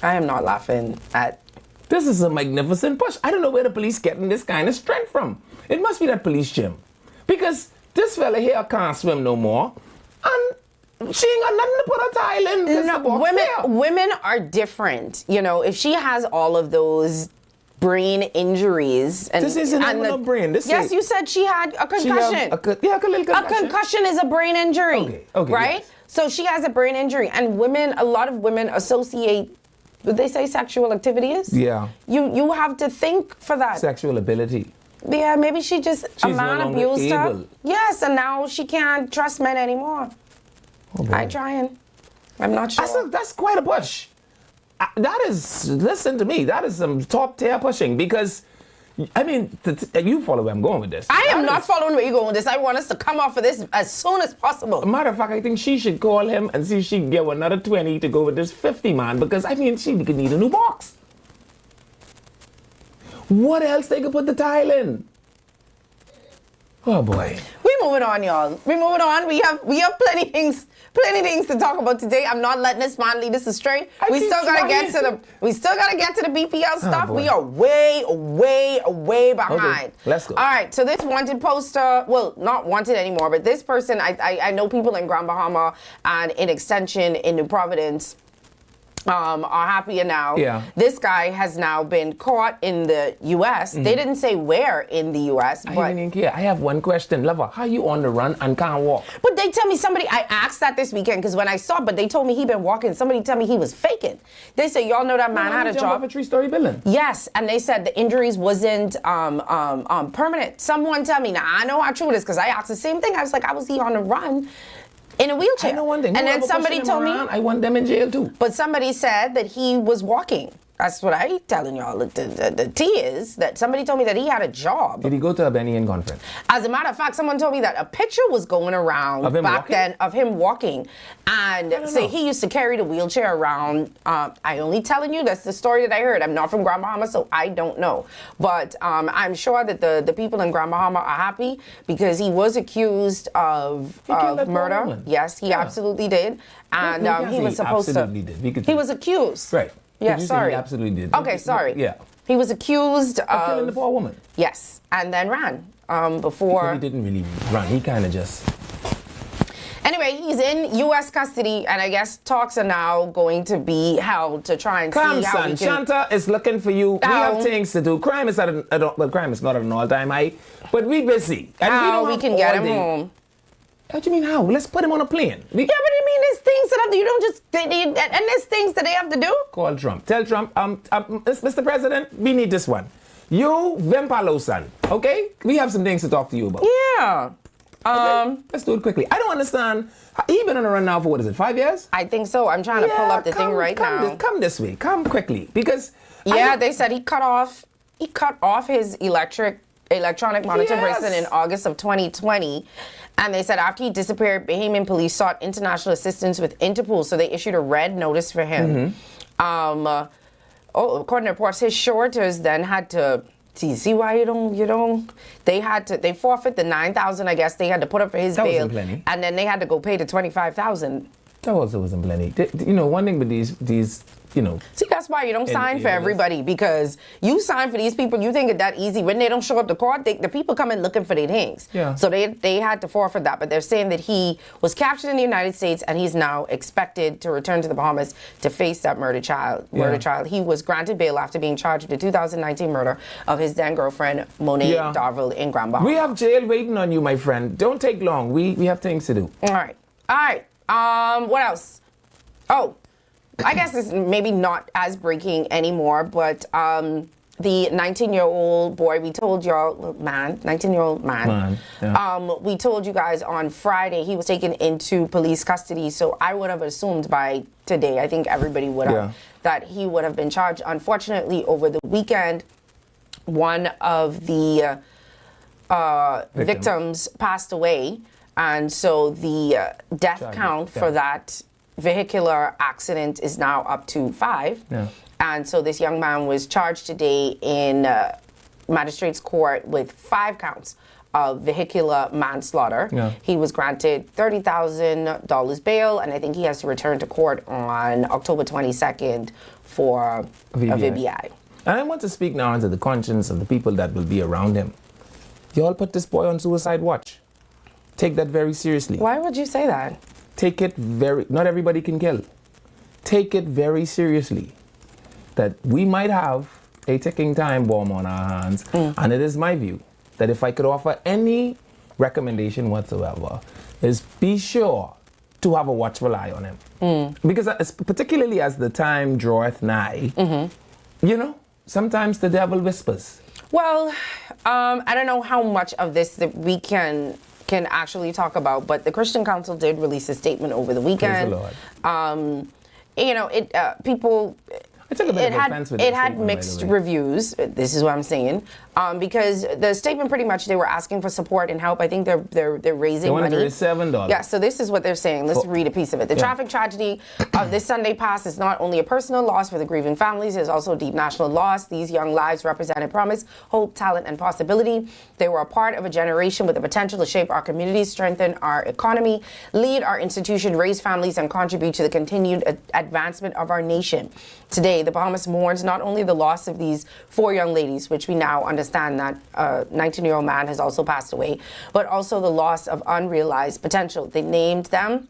I am not laughing at... This is a magnificent push. I don't know where the police getting this kind of strength from. It must be that police gym. Because this fella here can't swim no more. And she ain't got nothing to put her tile in. No, women are different. You know, if she has all of those brain injuries, and this isn't a brain. Yes, you said she had a concussion. A little concussion. A concussion is a brain injury. Okay, right? Yes. So she has a brain injury, and a lot of women associate. Would they say sexual activity is? Yeah. You have to think for that. Sexual ability. Yeah, maybe a man no abused her. able. Yes, and now she can't trust men anymore. I'm trying. I'm not sure. That's quite a push. Listen to me, that is some top tier pushing, because, I mean, you follow where I'm going with this. I am not following where you're going with this. I want us to come off of this as soon as possible. Matter of fact, I think she should call him and see if she can get another 20 to go with this 50 man, because, I mean, she could need a new box. What else they could put the tile in? Oh boy. We're moving on, y'all. We're moving on. We have plenty things to talk about today. I'm not letting this man lead us astray. We still gotta get to the BPL stuff. We are way behind. Okay, let's go. All right, so this wanted poster, well, not wanted anymore, but this person, I know people in Grand Bahama and in Extension in New Providence are happier now. Yeah. This guy has now been caught in the U.S. They didn't say where in the U.S., but... I didn't care. I have one question. Lover, how you on the run and can't walk? But they tell me I asked that this weekend, because when I saw, but they told me he been walking. Somebody tell me he was faking. They said, y'all know that man had a job. Off a 3-story building. Yes, and they said the injuries wasn't permanent. Someone tell me, now I know how true it is, because I asked the same thing. I was like, how was he on the run in a wheelchair? I know one thing. And then somebody told me, I want them in jail too. but somebody said that he was walking. That's what I telling y'all. The tea is that somebody told me that he had a job. Did he go to a Benian conference? As a matter of fact, someone told me that a picture was going around Of him back walking? then of him walking, and say know. he used to carry the wheelchair around. I only telling you that's the story that I heard. I'm not from Grand Bahama, so I don't know. But I'm sure that the people in Grand Bahama are happy, because he was accused of killed that poor murder. woman. Yes, he absolutely did, and he was supposed to. Absolutely did. He was accused. Right. Yeah, Did you say sorry. He absolutely did. Okay, sorry. Yeah. He was accused Of killing the poor woman. Yes, and then ran before. He didn't really run. He kind of just. Anyway, he's in U.S. custody, and I guess talks are now going to be held to try and Come, see how son. we can. Shanta is looking for you. We How? have things to do. Crime is crime is not at an all-time high, but we busy. And How don't we have can get all him day. home. What do you mean how? Let's put him on a plane. Yeah, but I mean, there's things that you don't just, and there's things that they have to do. Call Trump. Tell Trump, Mr. President, we need this one. You, Vempalo, son, okay? We have some things to talk to you about. Yeah. Okay, let's do it quickly. I don't understand. He been on a run now for, what is it, 5 years? I think so. I'm trying to pull up the thing right now. Come this way. Come quickly. Because... they said he cut off his electronic monitoring bracelet in August of 2020. And they said after he disappeared, Bahamian police sought international assistance with Interpol, so they issued a red notice for him. According to reports, his shorters then had to... See why you don't, they forfeit the $9,000, I guess, they had to put up for his bail. Plenty. And then they had to go pay the $25,000. That also wasn't plenty. One thing with these, See, that's why you don't sign for everybody, because you sign for these people, you think it's that easy. When they don't show up to court, the people come in looking for their things. Yeah. So they had to forfeit that, but they're saying that he was captured in the United States and he's now expected to return to the Bahamas to face that murder trial. He was granted bail after being charged with the 2019 murder of his then girlfriend, Monet Darville, in Grand Bahama. We have jail waiting on you, my friend. Don't take long. We have things to do. All right. What else? Oh, I guess it's maybe not as breaking anymore, but the 19-year-old boy, we told y'all, 19-year-old man, we told you guys on Friday he was taken into police custody, so I would have assumed by today, I think everybody would have, that he would have been charged. Unfortunately, over the weekend, one of the victims passed away, and so the death count for that vehicular accident is now up to 5. Yeah. And so this young man was charged today in magistrate's court with 5 counts of vehicular manslaughter. Yeah. He was granted $30,000 bail, and I think he has to return to court on October 22nd for a VBI. And I want to speak now into the conscience of the people that will be around him. You all put this boy on suicide watch. Take that very seriously. Why would you say that? Take it not everybody can kill. Take it very seriously. That we might have a ticking time bomb on our hands. And it is my view that if I could offer any recommendation whatsoever, is be sure to have a watchful eye on him. Because particularly as the time draweth nigh, sometimes the devil whispers. Well, I don't know how much of this that we can actually talk about, but the Christian Council did release a statement over the weekend. Praise the Lord. People... I took a bit of offense with it had mixed reviews. This is what I'm saying, because the statement pretty much they were asking for support and help. I think they're raising money. They wanted to raise $7. Yeah. So this is what they're saying. Let's read a piece of it. The traffic tragedy of this Sunday past is not only a personal loss for the grieving families. It's also a deep national loss. These young lives represented promise, hope, talent, and possibility. They were a part of a generation with the potential to shape our communities, strengthen our economy, lead our institution, raise families, and contribute to the continued advancement of our nation. Today, the Bahamas mourns not only the loss of these 4 young ladies, which we now understand that a 19-year-old man has also passed away, but also the loss of unrealized potential. They named them.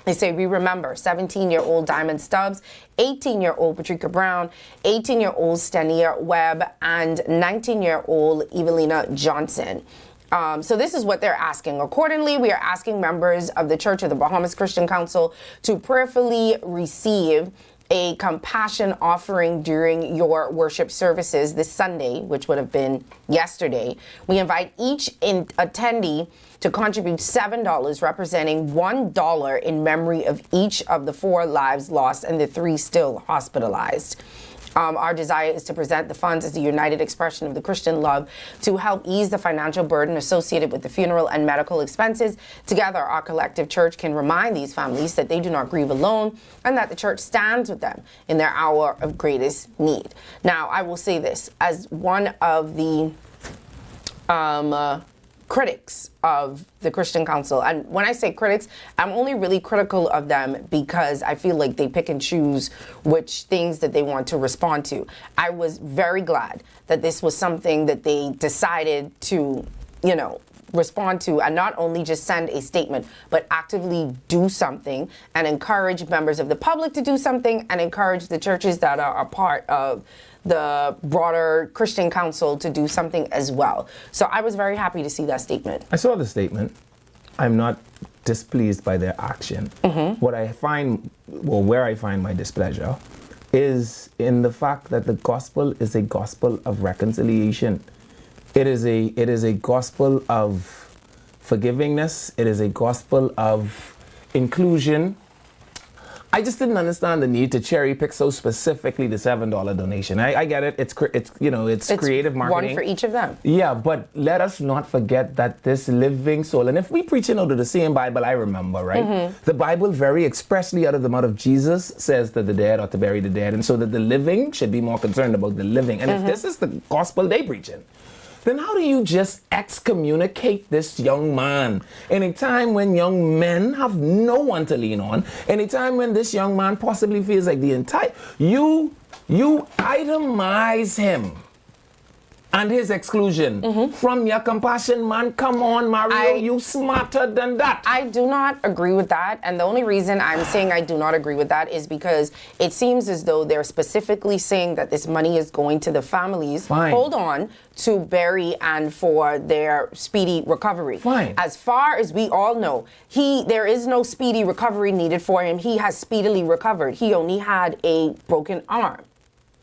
They say, we remember 17-year-old Diamond Stubbs, 18-year-old Patricia Brown, 18-year-old Stania Webb, and 19-year-old Evelina Johnson. So this is what they're asking. Accordingly, we are asking members of the Church of the Bahamas Christian Council to prayerfully receive a compassion offering during your worship services this Sunday, which would have been yesterday. We invite each attendee to contribute $7, representing $1 in memory of each of the 4 lives lost and the 3 still hospitalized. Our desire is to present the funds as a united expression of the Christian love to help ease the financial burden associated with the funeral and medical expenses. Together, our collective church can remind these families that they do not grieve alone and that the church stands with them in their hour of greatest need. Now, I will say this, as one of the critics of the Christian Council. And when I say critics, I'm only really critical of them because I feel like they pick and choose which things that they want to respond to. I was very glad that this was something that they decided to, respond to, and not only just send a statement, but actively do something and encourage members of the public to do something and encourage the churches that are a part of the broader Christian Council to do something as well. So I was very happy to see that statement. I saw the statement. I'm not displeased by their action. What I find, where I find my displeasure, is in the fact that the gospel is a gospel of reconciliation. It is a gospel of forgivingness. It is a gospel of inclusion. I just didn't understand the need to cherry pick so specifically the $7 donation. I get it. It's creative marketing. One for each of them. Yeah, but let us not forget that this living soul, and if we preaching out of the same Bible I remember, right? The Bible very expressly out of the mouth of Jesus says that the dead ought to bury the dead, and so that the living should be more concerned about the living. And if this is the gospel they preaching, then how do you just excommunicate this young man in a time when young men have no one to lean on, in a time when this young man possibly feels like the entire, you itemize him and his exclusion from your compassion, man? Come on, Mario, you smarter than that. I do not agree with that, and the only reason I'm saying I do not agree with that is because it seems as though they're specifically saying that this money is going to the families. Fine. Hold on, to bury and for their speedy recovery. Fine. As far as we all know, there is no speedy recovery needed for him. He has speedily recovered. He only had a broken arm.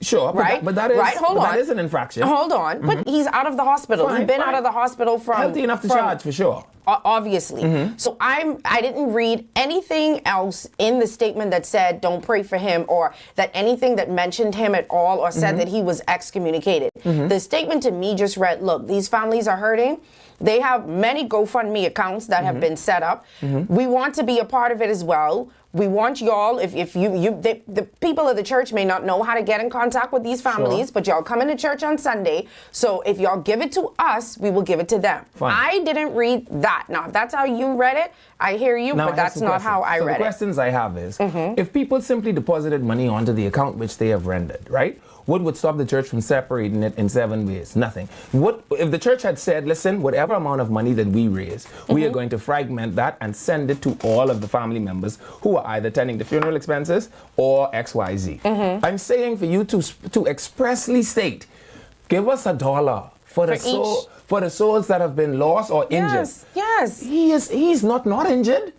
Sure, Right? but that is Right? Hold on. that is an infraction. Hold on, but he's out of the hospital. Fine, He's been fine. out of the hospital from Healthy enough to charge, for sure. Obviously. So I didn't read anything else in the statement that said don't pray for him, or that anything that mentioned him at all, or said that he was excommunicated. The statement to me just read, look, these families are hurting. They have many GoFundMe accounts that have been set up. We want to be a part of it as well. We want y'all, if the people of the church may not know how to get in contact with these families, but y'all come into church on Sunday. So if y'all give it to us, we will give it to them. Fine. I didn't read that. Now, if that's how you read it, I hear you, Now, but I have that's some not how questions. I So read the questions I have is, if people simply deposited money onto the account which they have rendered, right? What would stop the church from separating it in 7 ways? Nothing. What if the church had said, listen, whatever amount of money that we raise, we are going to fragment that and send it to all of the family members who are either attending the funeral expenses or XYZ. I'm saying for you to expressly state, give us $1 for the soul, for the souls that have been lost or injured. Yes. He's not injured.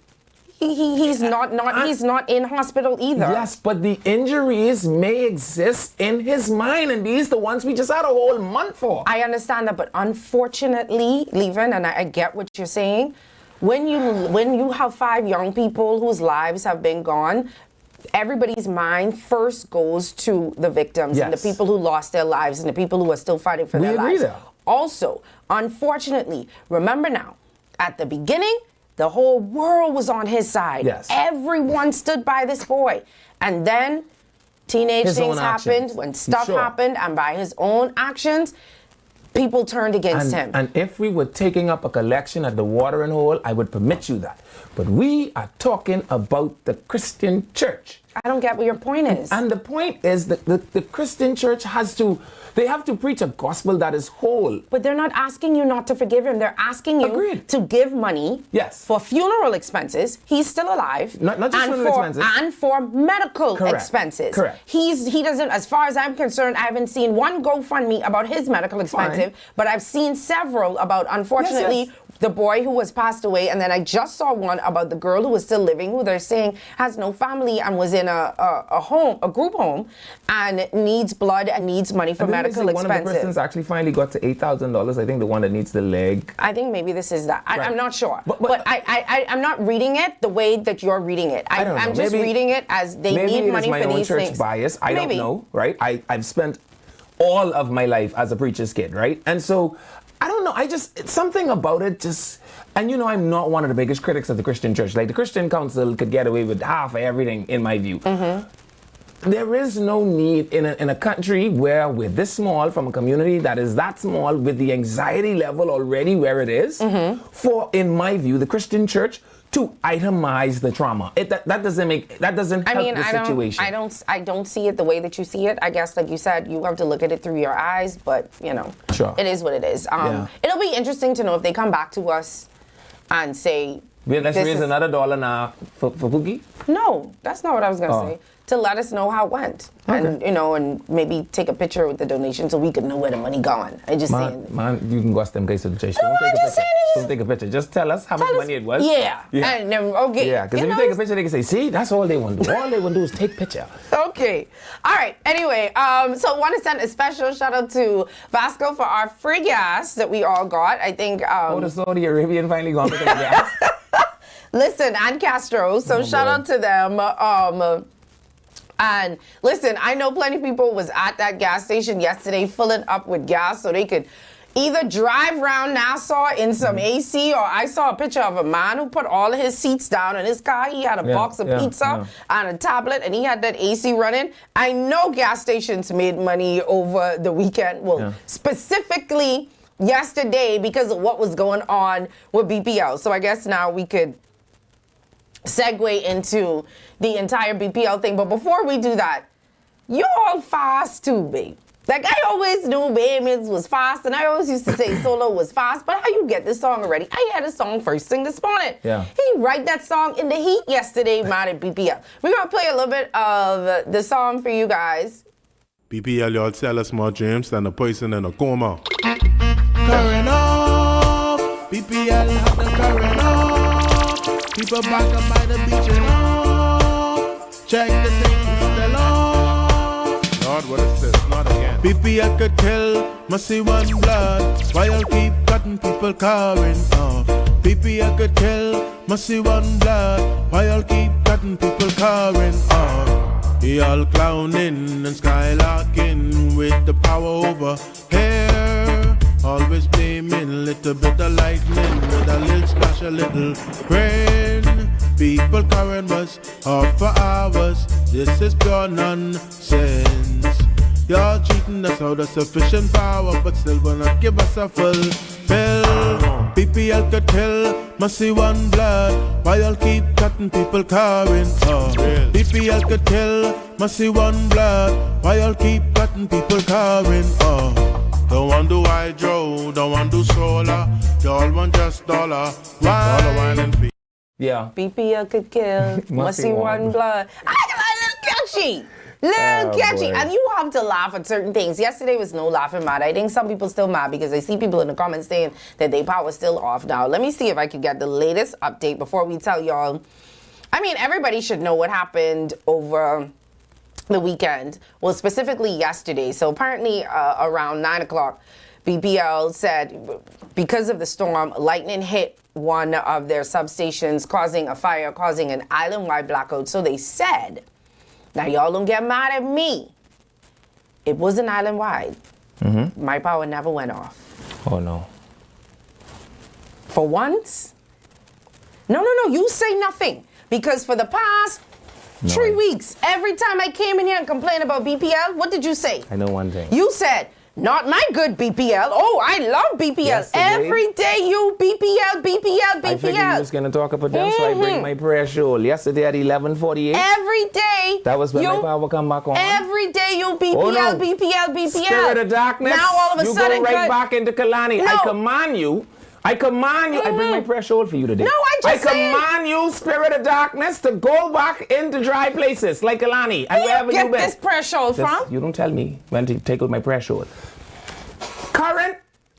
He's not in hospital either. Yes, but the injuries may exist in his mind, and these the ones we just had a whole month for. I understand that, but unfortunately, Levin, and I get what you're saying, when you have 5 young people whose lives have been gone, everybody's mind first goes to the victims and the people who lost their lives and the people who are still fighting for their lives. We agree there. Also, unfortunately, remember now, at the beginning, the whole world was on his side. Yes. Everyone stood by this boy. And then teenage His things own happened, actions. when stuff Sure. happened, and by his own actions, people turned against him. And if we were taking up a collection at the watering hole, I would permit you that. But we are talking about the Christian church. I don't get what your point is. And the point is that the Christian church they have to preach a gospel that is whole. But they're not asking you not to forgive him. They're asking you Agreed. to give money for funeral expenses. He's still alive. Not just and funeral for, expenses. And for medical Correct. expenses. Correct. He doesn't, as far as I'm concerned, I haven't seen one GoFundMe about his medical expenses, but I've seen several about, unfortunately, the boy who was passed away, and then I just saw one about the girl who was still living, who they're saying has no family and was in a group home, and needs blood and needs money for medical expenses. One of the persons actually finally got to $8,000. I think the one that needs the leg. I think maybe this is that. Right. I'm not sure, But I'm not reading it the way that you're reading it. I don't know. I'm just reading it as they need money for these church things. Bias. I Maybe. don't know, right? I've spent all of my life as a preacher's kid, right? And so I don't know. It's something about it just, and you know, I'm not one of the biggest critics of the Christian church. Like the Christian Council could get away with half of everything, in my view. There is no need in a country where we're this small, from a community that is that small, with the anxiety level already where it is, for, in my view, the Christian church to itemize the trauma. That doesn't help the situation. I don't see it the way that you see it. I guess, like you said, you have to look at it through your eyes, but you know, Sure. it is what it is. Yeah. It'll be interesting to know if they come back to us and say, Let's This raise is- another $1 now for Pookie. No, that's not what I was gonna Oh. say. To let us know how it went, and and maybe take a picture with the donation so we could know where the money gone. I just saying. Man, you can go ask them guys to the church. No, Don't take I'm a just picture. saying it Don't take a picture. Just tell us how much Tell us- money it was. Yeah. Yeah. And then, okay. Yeah, because if you take a picture, they can say, see, that's all they want to do. All they want to do is take picture. Okay. All right. Anyway, so I want to send a special shout out to Vasco for our free gas that we all got. I think. Oh, the Saudi Arabian finally gone because of gas. Listen, and Castro. So shout out to them. And listen, I know plenty of people was at that gas station yesterday filling up with gas so they could either drive around Nassau in some AC, or I saw a picture of a man who put all of his seats down in his car. He had a box of pizza and a tablet, and he had that AC running. I know gas stations made money over the weekend. Well, specifically yesterday because of what was going on with BPL. So I guess now we could segue into the entire BPL thing. But before we do that, y'all fast too, babe. Like, I always knew Baymonds was fast, and I always used to say Solo was fast, but how you get this song already? I had a song first thing this morning. Yeah. He write that song in the heat yesterday, mad at BPL. We're going to play a little bit of the song for you guys. BPL, y'all tell us more James than a person in a coma. Current off, BPL have the current off. People back up by the beach and off. Check the thing, it's still off. Lord, what is this? Not again. BPL could kill, must see one blood. Why y'all keep cutting people current off? BPL could kill, must see one blood. Why y'all keep cutting people current off? Y'all clowning and skylarking with the power over here. Always blaming little bit of lightning with a little splash, a little rain. People current was off for hours. This is pure nonsense. Y'all cheating us out of sufficient power, but still will not give us a full bill. BPL could kill, must see one blood. Why y'all keep cutting people current off? BPL could kill, must see one blood. Why y'all keep cutting people current off? Don't want to hydro, don't want to solar. Y'all want just dollar. Why? Dollar wine and fee. Yeah. BPL could kill, must see one blood. I got a little catchy. Little catchy. boy. And you have to laugh at certain things. Yesterday was no laughing mad. I think some people still mad because I see people in the comments saying that their power's still off now. Let me see if I can get the latest update before we tell y'all. I mean, everybody should know what happened over the weekend. Well, specifically yesterday. So apparently around 9 o'clock, BPL said because of the storm, lightning hit one of their substations, causing a fire, causing an island-wide blackout. So they said, now y'all don't get mad at me. It wasn't island-wide. My power never went off. Oh, no. For once? No, you say nothing. Because for the past 3 weeks, every time I came in here and complained about BPL, what did you say? I know one thing. You said, not my good BPL. Oh, I love BPL. Yesterday, Every day you BPL. I figured you was going to talk about them, so I bring my prayer shawl. Yesterday at 11:48. Every day. That was when you, my power come back on. Every day you BPL, Oh, no. BPL. Spirit of darkness. Now all of a you sudden, go right back into Kalani. No. I command you. I bring my prayer shawl for you today. No, I just said- command you, spirit of darkness, to go back into dry places like Kalani and wherever Get you've been. this prayer shawl from? You don't tell me when to take out my prayer shawl. Current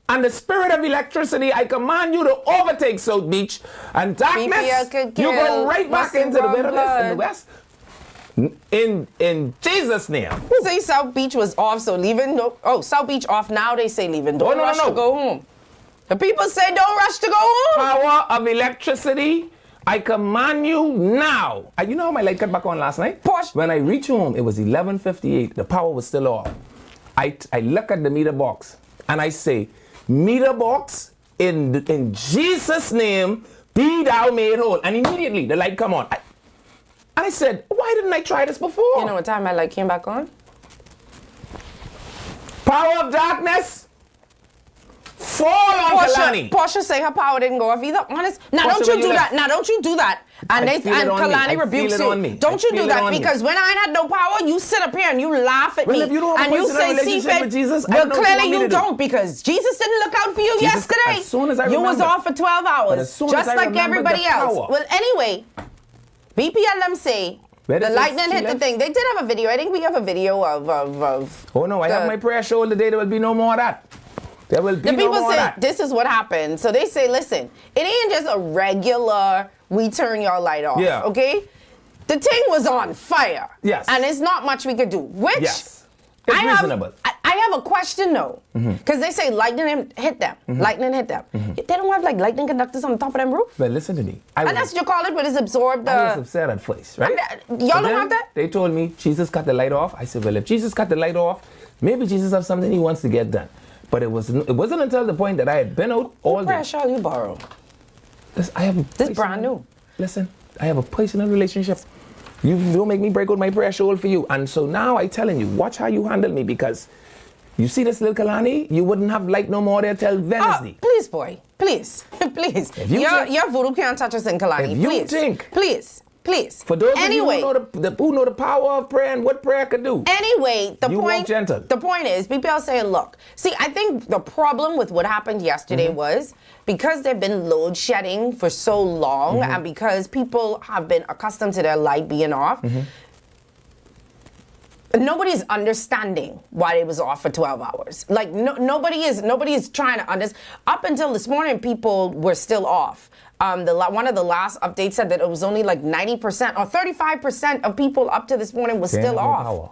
and the spirit of electricity, I command you to overtake South Beach. And darkness, BPL could you go kill, right back must into the run Middle East and the blood. West. In Jesus' name. Say South Beach was off, so leaving. No, South Beach off now. They say leaving. Don't no, rush no. to go home. The people say don't rush to go home. Power of electricity, I command you now. You know how my light cut back on last night? Posh. When I reached home, it was 11:58. The power was still off. I look at the meter box and I say, meter box, in Jesus' name, be thou made whole. And immediately the light come on. I said, why didn't I try this before? You know what time my light came back on? Power of darkness, fall on Kalani. Portia say her power didn't go off either. Honest. Now Portia, don't you when do you that. left- Now don't you do that. And I feel it on me. Kalani I rebukes feel it you. on me. Don't I you do feel it that on me. because when I had no power, you sit up here and you laugh at Well, me. if you don't have and a you personal say relationship "See, with Jesus, I well, don't know what you clearly want me you to do. don't because Jesus didn't look out for you Jesus, yesterday. as soon as I you was remember- off for 12 hours, But as soon just as I like remember everybody the else. power. Well, anyway, BPLM say Where the does it lightning she hit the left? thing. They did have a video. I think we have a video of Oh no, I have my prayer show the day there will be no more of that. There will be the no people more of say that. this is what happened. So they say, listen, it ain't just a regular we turn your light off. Yeah. Okay? The thing was on fire. Yes. And it's not much we could do. Which Yes. It's reasonable. I have a question though. Because they say lightning hit them. Lightning hit them. They don't have like lightning conductors on the top of them roof? But listen to me. And that's what you call it, but it's absorbed I was the upset at first, right? y'all But don't then have that? They told me Jesus cut the light off. I said, well, if Jesus cut the light off, maybe Jesus has something he wants to get done. But it wasn't until the point that I had been out all day. prayer shawl you borrow. I have a This brand new. Listen, I have a personal relationship. You don't make me break out my prayer shawl for you. And so now I telling you, watch how you handle me because you see this little Kalani, you wouldn't have light no more there till Wednesday. Please, boy. Please. Please. If you think- Your voodoo can't touch us in Kalani. If you please. think- Please. Please. For those anyway, of you who know the power of prayer and what prayer could do. Anyway, You walk gentle. The point is, people are saying, look, see, I think the problem with what happened yesterday was because they've been load shedding for so long and because people have been accustomed to their light being off, nobody's understanding why it was off for 12 hours. Like nobody is trying to understand. Up until this morning, people were still off. One of the last updates said that it was only like 90% or 35% of people up to this morning was They ain't still have no off. power.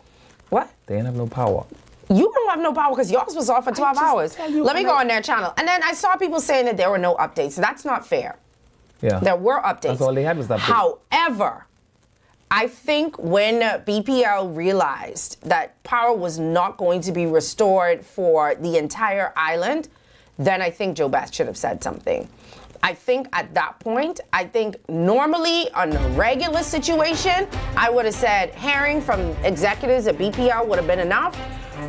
What? They ain't have no power. You don't have no power because yours was off for 12 just hours. tell you, Let me I'm go like- on their channel. And then I saw people saying that there were no updates. That's not fair. Yeah. There were updates. That's all they had was the update. However, I think when BPL realized that power was not going to be restored for the entire island, then I think Joe Best should have said something. I think at that point, normally on a regular situation, I would have said hearing from executives at BPL would have been enough.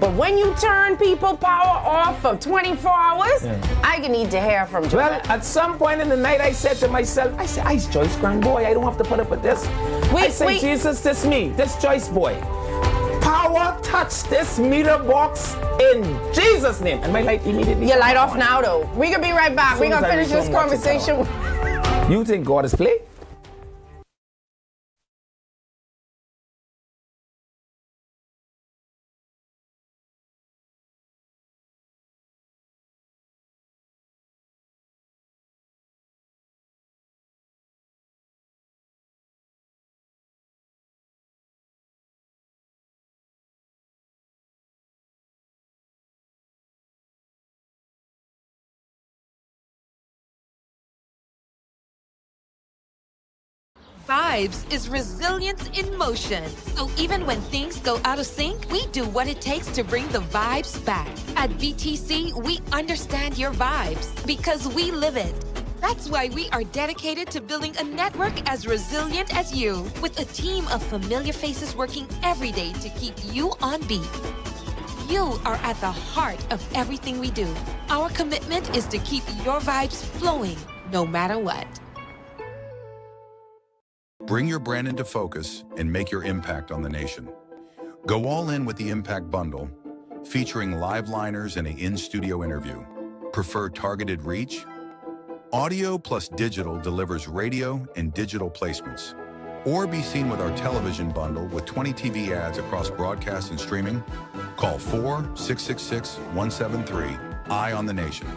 But when you turn people power off for 24 hours, I need to hear from Joe Well, Best. at some point in the night, I said to myself, Ice Joyce, grand boy, I don't have to put up with this. Wait. Jesus, this me, this Joyce boy. Power touch this meter box in Jesus' name. And my light immediately. Your light off now, though. We're going to be right back. As We're soon going to as I finish reach this home, watch it conversation. You think God is play? Vibes is resilience in motion. So even when things go out of sync, we do what it takes to bring the vibes back. At BTC, we understand your vibes because we live it. That's why we are dedicated to building a network as resilient as you, with a team of familiar faces working every day to keep you on beat. You are at the heart of everything we do. Our commitment is to keep your vibes flowing, no matter what. Bring your brand into focus and make your impact on the nation. Go all in with the Impact Bundle, featuring live liners and an in-studio interview. Prefer targeted reach? Audio plus digital delivers radio and digital placements. Or be seen with our television bundle with 20 TV ads across broadcast and streaming. Call 4-666-173. Eye on the Nation.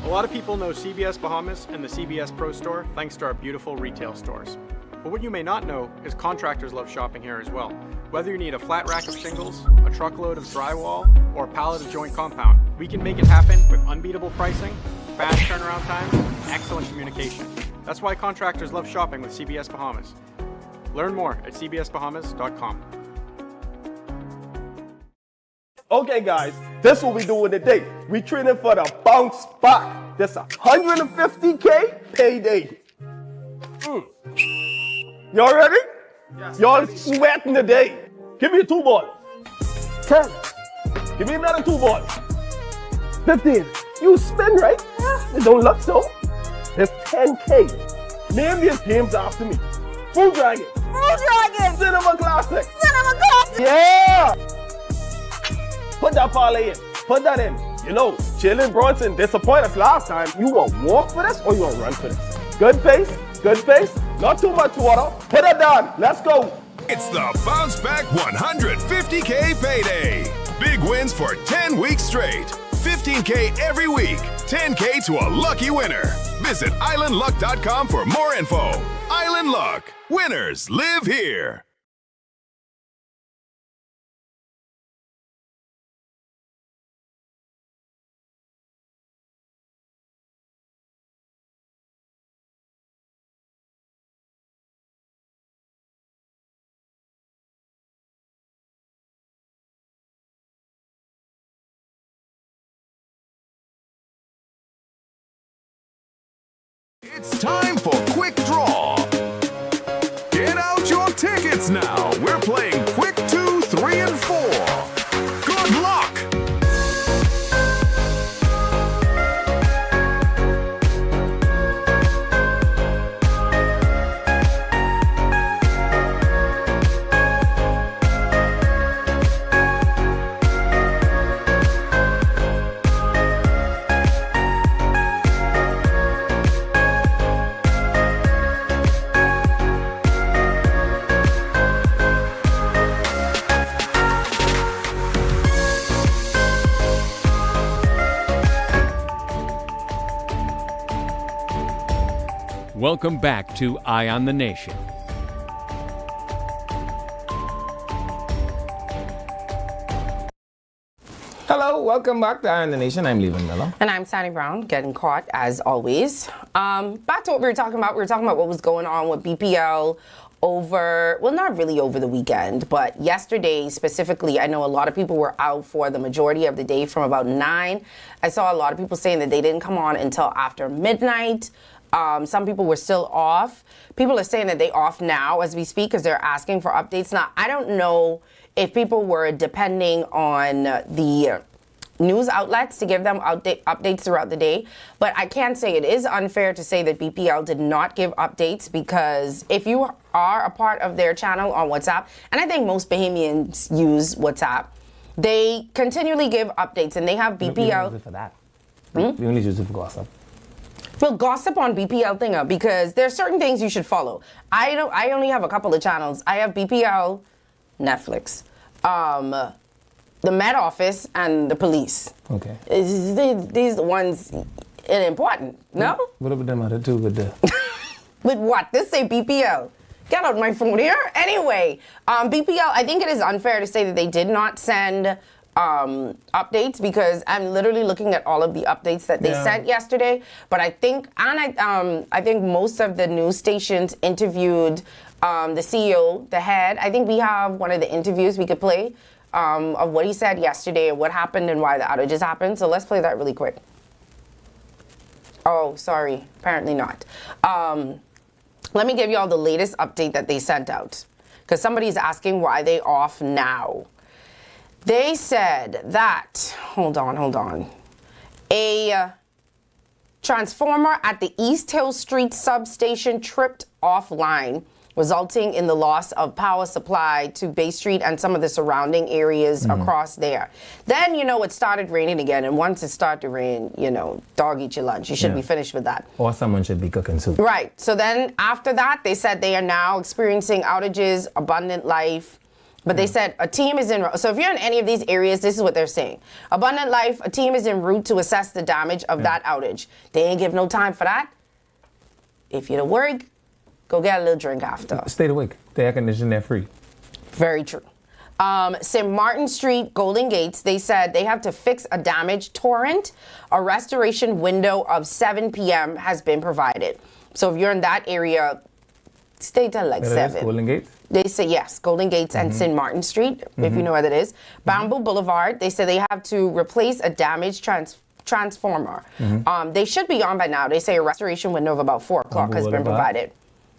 A lot of people know CBS Bahamas and the CBS Pro Store thanks to our beautiful retail stores. But what you may not know is contractors love shopping here as well. Whether you need a flat rack of shingles, a truckload of drywall, or a pallet of joint compound, we can make it happen with unbeatable pricing, fast turnaround times, and excellent communication. That's why contractors love shopping with CBS Bahamas. Learn more at cbsbahamas.com. Okay, guys, this is what we doing today. We training for the bounce back. This 150K payday. Y'all ready? Yes. Y'all sweating today. Give me a 2 ball. 10. Give me another 2 balls. 15. You spin, right? It don't look so. It's 10K. Name these games after me. Food Dragon. Food Dragon. Cinema Classic. Cinema Classic. Yeah. Put that parlay in. Put that in. You know, Jalen Brunson disappointed us last time. You want to walk for this or you want to run for this? Good pace. Good pace. Not too much water. Put it down. Let's go. It's the Bounce Back 150K payday. Big wins for 10 weeks straight. 15K every week. 10K to a lucky winner. Visit islandluck.com for more info. Island Luck. Winners live here. It's time for Quick Draw. Get out your tickets now. We're playing Quick 2, 3, and 4. Good luck! Welcome back to Eye on the Nation. Hello, welcome back to Eye on the Nation. I'm Levan Miller. And I'm Sandy Brown, getting caught as always. Back to what we were talking about. We were talking about what was going on with BPL over, well, not really over the weekend, but yesterday specifically. I know a lot of people were out for the majority of the day from about 9. I saw a lot of people saying that they didn't come on until after midnight. Some people were still off. People are saying that they off now as we speak because they're asking for updates. Now, I don't know if people were depending on the news outlets to give them updates throughout the day, but I can say it is unfair to say that BPL did not give updates, because if you are a part of their channel on WhatsApp, and I think most Bahamians use WhatsApp, they continually give updates, and they have BPL. We only use it for that. We only use it for gossip. Well, gossip on BPL thinger, because there's certain things you should follow. I only have a couple of channels. I have BPL, Netflix, the Met Office, and the police. Okay. These the ones important. No? What about them other two with the... With what? This say BPL. Get out my phone here. Anyway, BPL, I think it is unfair to say that they did not send updates, because I'm literally looking at all of the updates that they sent yesterday. But I think, and I think most of the news stations interviewed the CEO, the head. I think we have one of the interviews we could play of what he said yesterday, and what happened and why the outages happened. So let's play that really quick. Oh, sorry. Apparently not. Let me give you all the latest update that they sent out, because somebody's asking why they off now. They said that, hold on. A transformer at the East Hill Street substation tripped offline, resulting in the loss of power supply to Bay Street and some of the surrounding areas across there. Then, it started raining again. And once it started to rain, dog eat your lunch. You should be finished with that. Or someone should be cooking soup. Right. So then after that, they said they are now experiencing outages, Abundant Life. But they said a team is en route. So if you're in any of these areas, this is what they're saying. Abundant Life, a team is en route to assess the damage of that outage. They ain't give no time for that. If you're to work, go get a little drink after. Stay awake. The air conditioning, they're free. Very true. St. Martin Street, Golden Gates, they said they have to fix a damaged torrent. A restoration window of 7 p.m. has been provided. So if you're in that area, stay till like 7. Golden Gates? They say yes, Golden Gates and St. Martin Street, if you know where that is. Bamboo Boulevard, they say they have to replace a damaged transformer. They should be on by now. They say a restoration window of about 4 o'clock has been provided.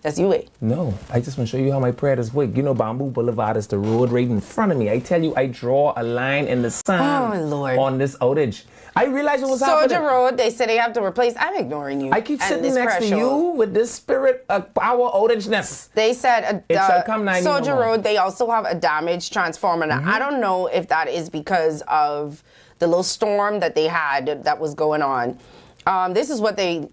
That's you, eh? No, I just want to show you how my prayer does work. You know, Bamboo Boulevard is the road right in front of me. I tell you, I draw a line in the sand on this outage. I realized what was happening. Soldier Road, they say they have to replace. I'm ignoring you. I keep sitting next to you with this spirit of power outageness. They said it shall come Soldier Road, they also have a damaged transformer. Now, I don't know if that is because of the little storm that they had that was going on. This is what they...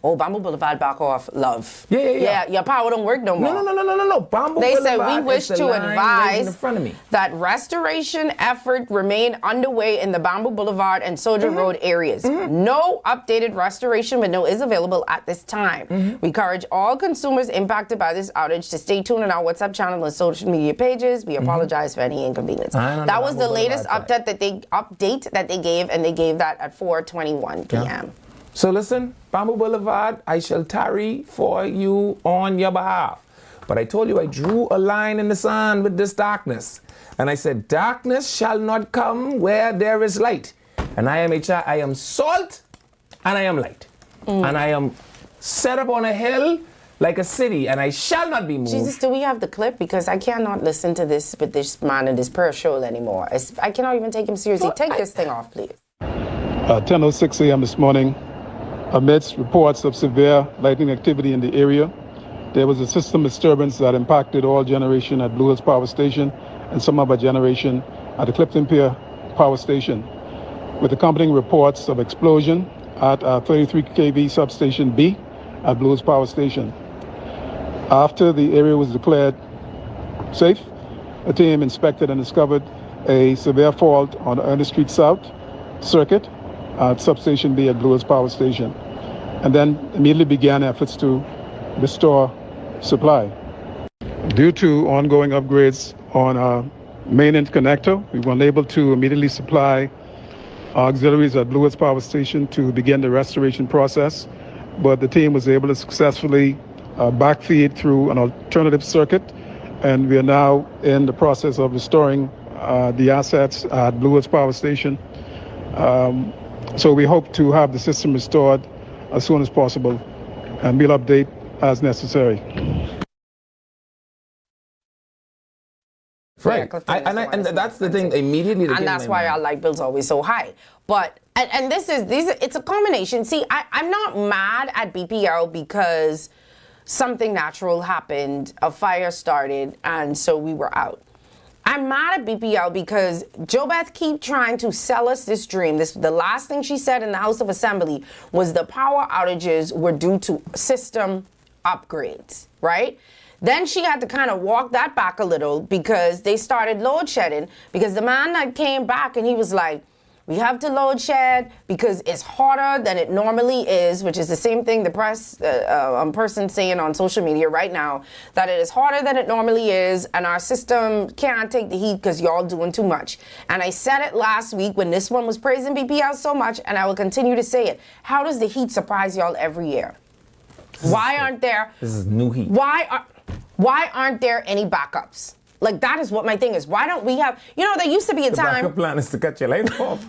Oh, Bamboo Boulevard, back off, love. Yeah. Your power don't work no more. No. Bamboo they Boulevard said we wish to advise in front of me. that restoration effort remain underway in the Bamboo Boulevard and Soldier Road areas. No updated restoration window is available at this time. We encourage all consumers impacted by this outage to stay tuned on our WhatsApp channel and social media pages. We apologize for any inconvenience. That was the latest update that they gave, and they gave that at 4:21 p.m. Yeah. So listen, Bamboo Boulevard, I shall tarry for you on your behalf. But I told you I drew a line in the sand with this darkness. And I said, darkness shall not come where there is light. And I am salt and I am light. And I am set up on a hill like a city, and I shall not be moved. Jesus, do we have the clip? Because I cannot listen to this with this man in this prayer show anymore. I cannot even take him seriously. Take this thing off, please. 10:06 a.m. this morning. Amidst reports of severe lightning activity in the area, there was a system disturbance that impacted all generation at Blue Hills Power Station and some other generation at the Clifton Pier Power Station, with accompanying reports of explosion at 33 kV substation B at Blue Hills Power Station. After the area was declared safe, a team inspected and discovered a severe fault on Ernest Street South circuit at substation B at Blue Hills Power Station, and then immediately began efforts to restore supply. Due to ongoing upgrades on our main interconnector, we were unable to immediately supply auxiliaries at Blue Hills Power Station to begin the restoration process, but the team was able to successfully backfeed through an alternative circuit, and we are now in the process of restoring the assets at Blue Hills Power Station. So we hope to have the system restored as soon as possible, and we'll update as necessary. Right, and that's the thing immediately. And that's why our light bill's always so high. But and it's a combination. See, I'm not mad at BPL because something natural happened, a fire started, and so we were out. I'm mad at BPL because JoBeth keep trying to sell us this dream. The last thing she said in the House of Assembly was the power outages were due to system upgrades, right? Then she had to kind of walk that back a little because they started load shedding, because the man that came back and he was like, we have to load shed because it's hotter than it normally is, which is the same thing the press person saying on social media right now, that it is hotter than it normally is and our system can't take the heat because y'all doing too much. And I said it last week when this one was praising BPL so much, and I will continue to say it. How does the heat surprise y'all every year? Why aren't there... This is new heat. Why aren't there any backups? Like, that is what my thing is. Why don't we have... You know, there used to be a time... The backup plan is to cut your light off.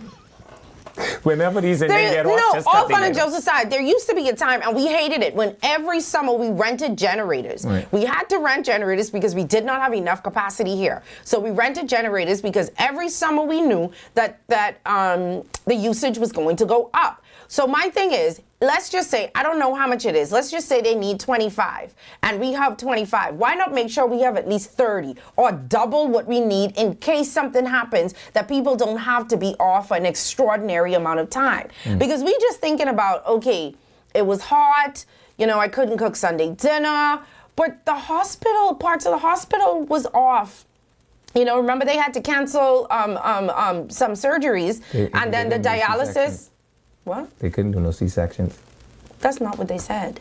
Whenever these and they get hot, just all fun and jokes aside, there used to be a time, and we hated it, when every summer we rented generators. Right. We had to rent generators because we did not have enough capacity here. So we rented generators because every summer we knew that the usage was going to go up. So my thing is, let's just say, I don't know how much it is. Let's just say they need 25 and we have 25. Why not make sure we have at least 30 or double what we need in case something happens, that people don't have to be off an extraordinary amount of time? Because we just thinking about, okay, it was hot, you know, I couldn't cook Sunday dinner, but the hospital, parts of the hospital was off. You know, remember they had to cancel some surgeries, and then the dialysis. What? They couldn't do no C-sections. That's not what they said.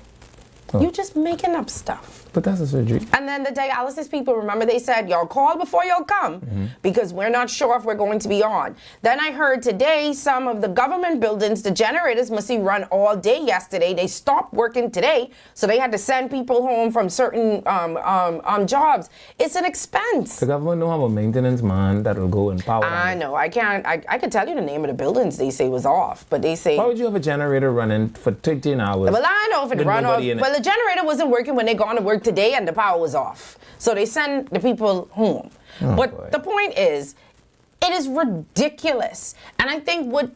Oh. You're just making up stuff. But that's a surgery. And then the dialysis people, remember they said, y'all call before y'all come, because we're not sure if we're going to be on. Then I heard today some of the government buildings, the generators must be run all day yesterday. They stopped working today, so they had to send people home from certain jobs. It's an expense. The government don't have a maintenance man that will go and power. I know. I can't. I could tell you the name of the buildings they say was off, but they say. Why would you have a generator running for 13 hours? Well, I know if it run off. Well, the generator wasn't working when they gone to work today and the power was off. So they send the people home. But the point is, it is ridiculous. And I think what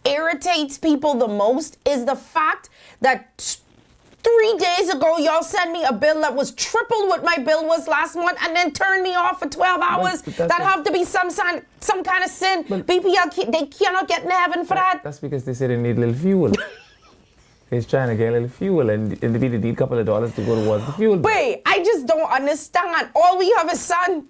irritates people the most is the fact that 3 days ago, y'all sent me a bill that was triple what my bill was last month and then turned me off for 12 hours. That have to be some kind of sin. BPL, they cannot get in heaven for that. That's because they say they need a little fuel. He's trying to get a little fuel and they need a couple of dollars to go towards the fuel. Wait, I just don't understand. All we have is sun.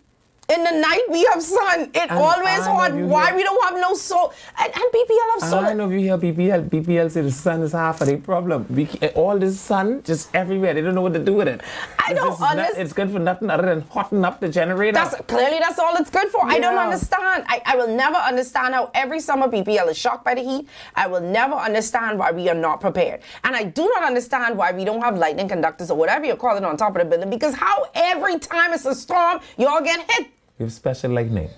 In the night, we have sun. It always hot. Why we don't have no soul? And BPL have solar. I know if you hear BPL say the sun is half of the problem. All this sun just everywhere. They don't know what to do with it. I don't understand. It's good for nothing other than hotting up the generator. That's all it's good for. Yeah. I don't understand. I will never understand how every summer BPL is shocked by the heat. I will never understand why we are not prepared. And I do not understand why we don't have lightning conductors or whatever you call it on top of the building, because how every time it's a storm, y'all get hit. You have special lightning.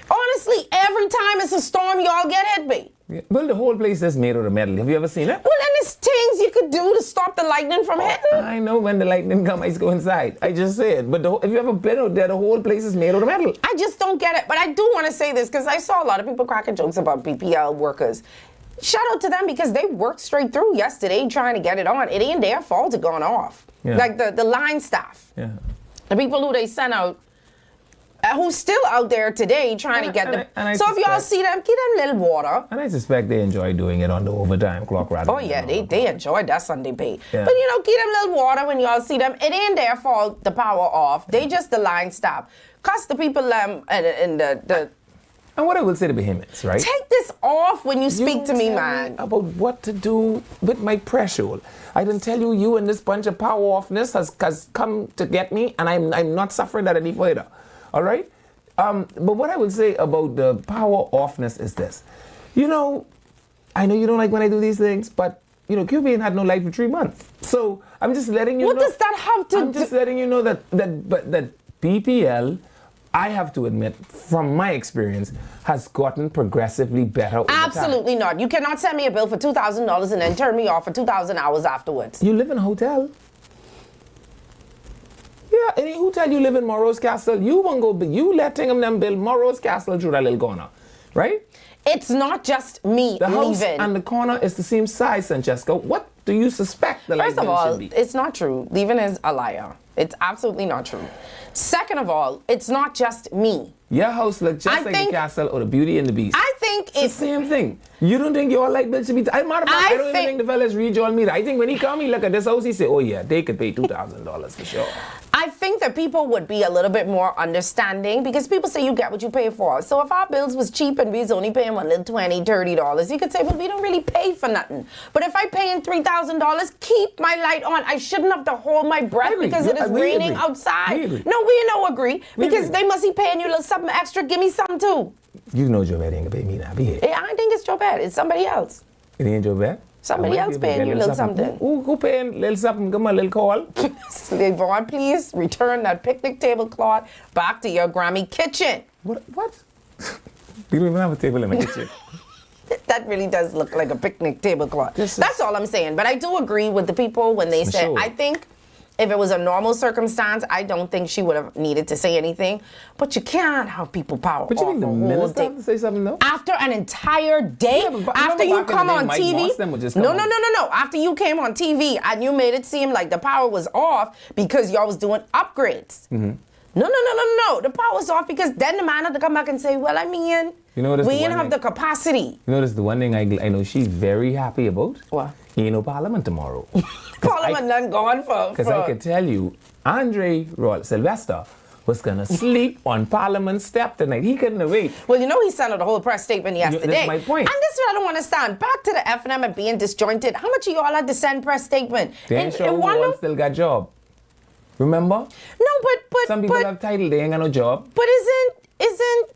Honestly, every time it's a storm, y'all get hit, babe. Yeah. Well, the whole place is made out of metal. Have you ever seen it? Well, and there's things you could do to stop the lightning from hitting. I know when the lightning comes, I go inside. I just said. But if you ever been out there, the whole place is made out of metal. I just don't get it. But I do want to say this because I saw a lot of people cracking jokes about BPL workers. Shout out to them because they worked straight through yesterday trying to get it on. It ain't their fault it gone off. Yeah. Like the line staff. Yeah. The people who they sent out. Who's still out there today trying to get them. So if y'all see them, give them a little water. And I suspect they enjoy doing it on the overtime clock rather than they enjoy that Sunday pay. Yeah. But give them a little water when y'all see them. It ain't their fault the power off. They just the line stop. Cause the people and the And what I will say to Behemoths, right? Take this off when you speak to me, man. About what to do with my pressure. I didn't tell you and this bunch of power offness has come to get me, and I'm not suffering that any further. All right? But what I would say about the power offness is this. I know you don't like when I do these things, but, Cuban had no light for 3 months. So I'm just letting you know. What does that have to do? I'm just letting you know that BPL, I have to admit, from my experience, has gotten progressively better over Absolutely time. not. You cannot send me a bill for $2,000 and then turn me off for 2,000 hours afterwards. You live in a hotel. Yeah, any hotel you live in Morrow's Castle, you letting them build Morrow's Castle through that little corner, right? It's not just me the house leaving. And the corner is the same size, Francesca. What do you suspect the light bill should be? First of all, it's not true. Leaving is a liar. It's absolutely not true. Second of all, it's not just me. Your house looks just like the castle or the Beauty and the Beast. I think it's the same thing. You don't think your light bill should be... I don't even think the fellas read your meter. I think when he come, he look at this house, he say, oh yeah, they could pay $2,000 for sure. I think that people would be a little bit more understanding because people say you get what you pay for. So if our bills was cheap and we was only paying $20, $30, you could say, well, we don't really pay for nothing. But if I'm paying $3,000, keep my light on. I shouldn't have to hold my breath because it is raining outside. No, we don't agree because they must be paying you a little something extra. Give me something too. You know Joe Bad ain't gonna pay me now, be it. I think it's Joe Bad. It's somebody else. It ain't Joe Bad? Somebody else paying you a little something. Who paying a little something? Give me a little call. Yvonne, please return that picnic tablecloth back to your Grammy kitchen. What? We don't even have a table in my kitchen. That really does look like a picnic tablecloth. That's all I'm saying. But I do agree with the people when they say, I think if it was a normal circumstance, I don't think she would have needed to say anything. But you can't have people power off. But you think the minister have to say something, though? After an entire day? After you come on TV? No. After you came on TV and you made it seem like the power was off because y'all was doing upgrades. Mm-hmm. No. The power was off because then the man had to come back and say, well, I mean, we didn't have the capacity. You know, this is the one thing I know she's very happy about. What? Ain't no parliament tomorrow. Parliament done gone for... Because I can tell you, Andre Sylvester was going to sleep on Parliament step tonight. He couldn't wait. Well, he sent out a whole press statement yesterday. That's my point. And this is what I don't understand. Back to the F&M and being disjointed. How much of y'all had to send press statement? They ain't sure who all still got job. Remember? No, but... Some people have title, they ain't got no job. But isn't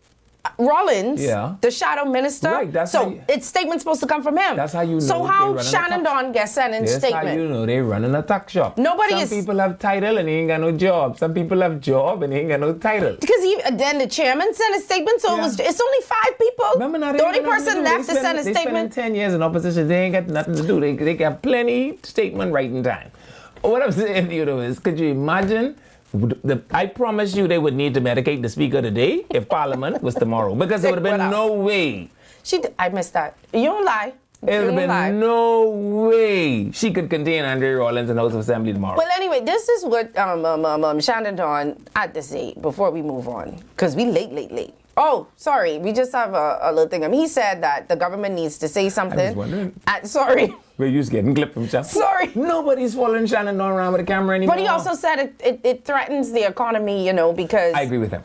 Rollins, the shadow minister? Right, that's its statement's supposed to come from him. That's how you know. So how Shannon Don gets sent in statement? That's how you know they running a tuck shop. Some people have title and they ain't got no job. Some people have job and they ain't got no title. Because then the chairman sent a statement, so it's only 5 people. Remember now, the only person left to send a statement. They spent 10 years in opposition. They ain't got nothing to do. They got plenty statement writing time. What I'm saying to you though is, could you imagine? I promise you they would need to medicate the speaker today if Parliament was tomorrow, because there would have been no way. I missed that. You don't lie. There would have been no way she could contain Andre Rawlings in the House of Assembly tomorrow. Well, anyway, this is what Shannon Dawn had to say before we move on, because we late. Oh, sorry, we just have a little thing. He said that the government needs to say something. I was wondering. Sorry. We're just getting clipped from Shannon. Sorry. Nobody's following Shannon Dawn around with a camera anymore. But he also said it threatens the economy, because... I agree with him.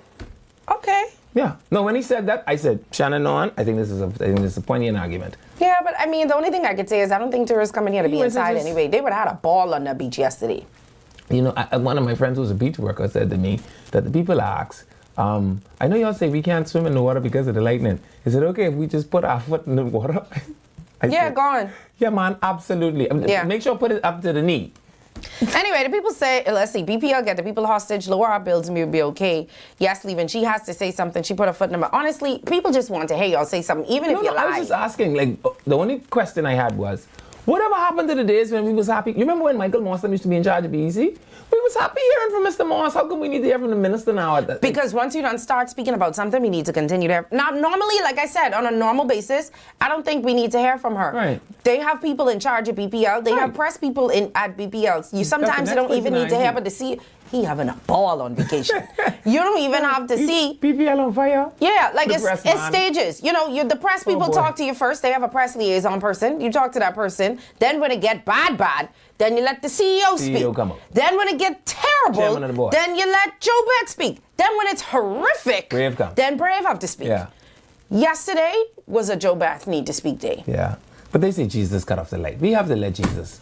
Okay. Yeah. No, when he said that, I said, Shannon Dawn, I think this is a poignant argument. Yeah, but I mean, the only thing I could say is I don't think tourists coming here to be inside anyway. They would have had a ball on the beach yesterday. One of my friends who's a beach worker said to me that the people ask, I know y'all say we can't swim in the water because of the lightning. Is it okay if we just put our foot in the water? I said, go on. Yeah, man, absolutely. Make sure put it up to the knee. Anyway, the people say, let's see, BPL get the people hostage, lower our bills, and we'll be okay. Yes, leaving. She has to say something. She put her foot in the mouth. Honestly, people just want to hear y'all say something, even if you lie. I was just asking, the only question I had was, whatever happened to the days when we was happy? You remember when Michael Morstan used to be in charge of BEC? We was happy hearing from Mr. Moss. How come we need to hear from the minister now? Because once you don't start speaking about something, we need to continue to hear. Now, normally, like I said, on a normal basis, I don't think we need to hear from her. Right. They have people in charge of BPL. They have press people at BPL. Sometimes you don't even need to hear, but to see he having a ball on vacation. You don't even have to see BPL on fire. Yeah, like it's stages. The press people talk to you first. They have a press liaison person. You talk to that person. Then when it get bad, then you let the CEO speak. Come up. Then when it get terrible, then you let Joe Beck speak. Then when it's horrific, then Brave have to speak. Yeah. Yesterday was a Joe Beck need to speak day. Yeah. But they say Jesus cut off the light. We have to let Jesus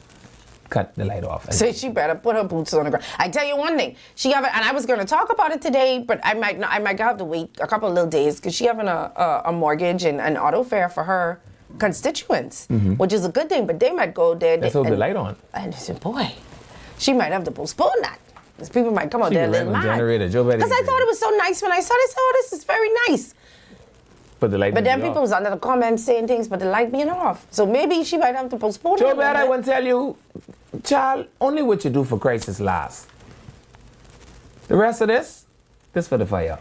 cut the light off. So she better put her boots on the ground. I tell you one thing, and I was going to talk about it today, but I might have to wait a couple of little days because she having a mortgage and an auto fare for her constituents, which is a good thing. But they might go there. Let's hope the light on. And I said, boy, she might have to postpone that. Because people might come out there a little mad. Because I thought it was so nice when I saw this. Oh, this is very nice. But the light. But then people was under the comments saying things, but the light being off. So maybe she might have to postpone it. Joe Bad, I want to tell you, child, only what you do for crisis lasts. The rest of this for the fire.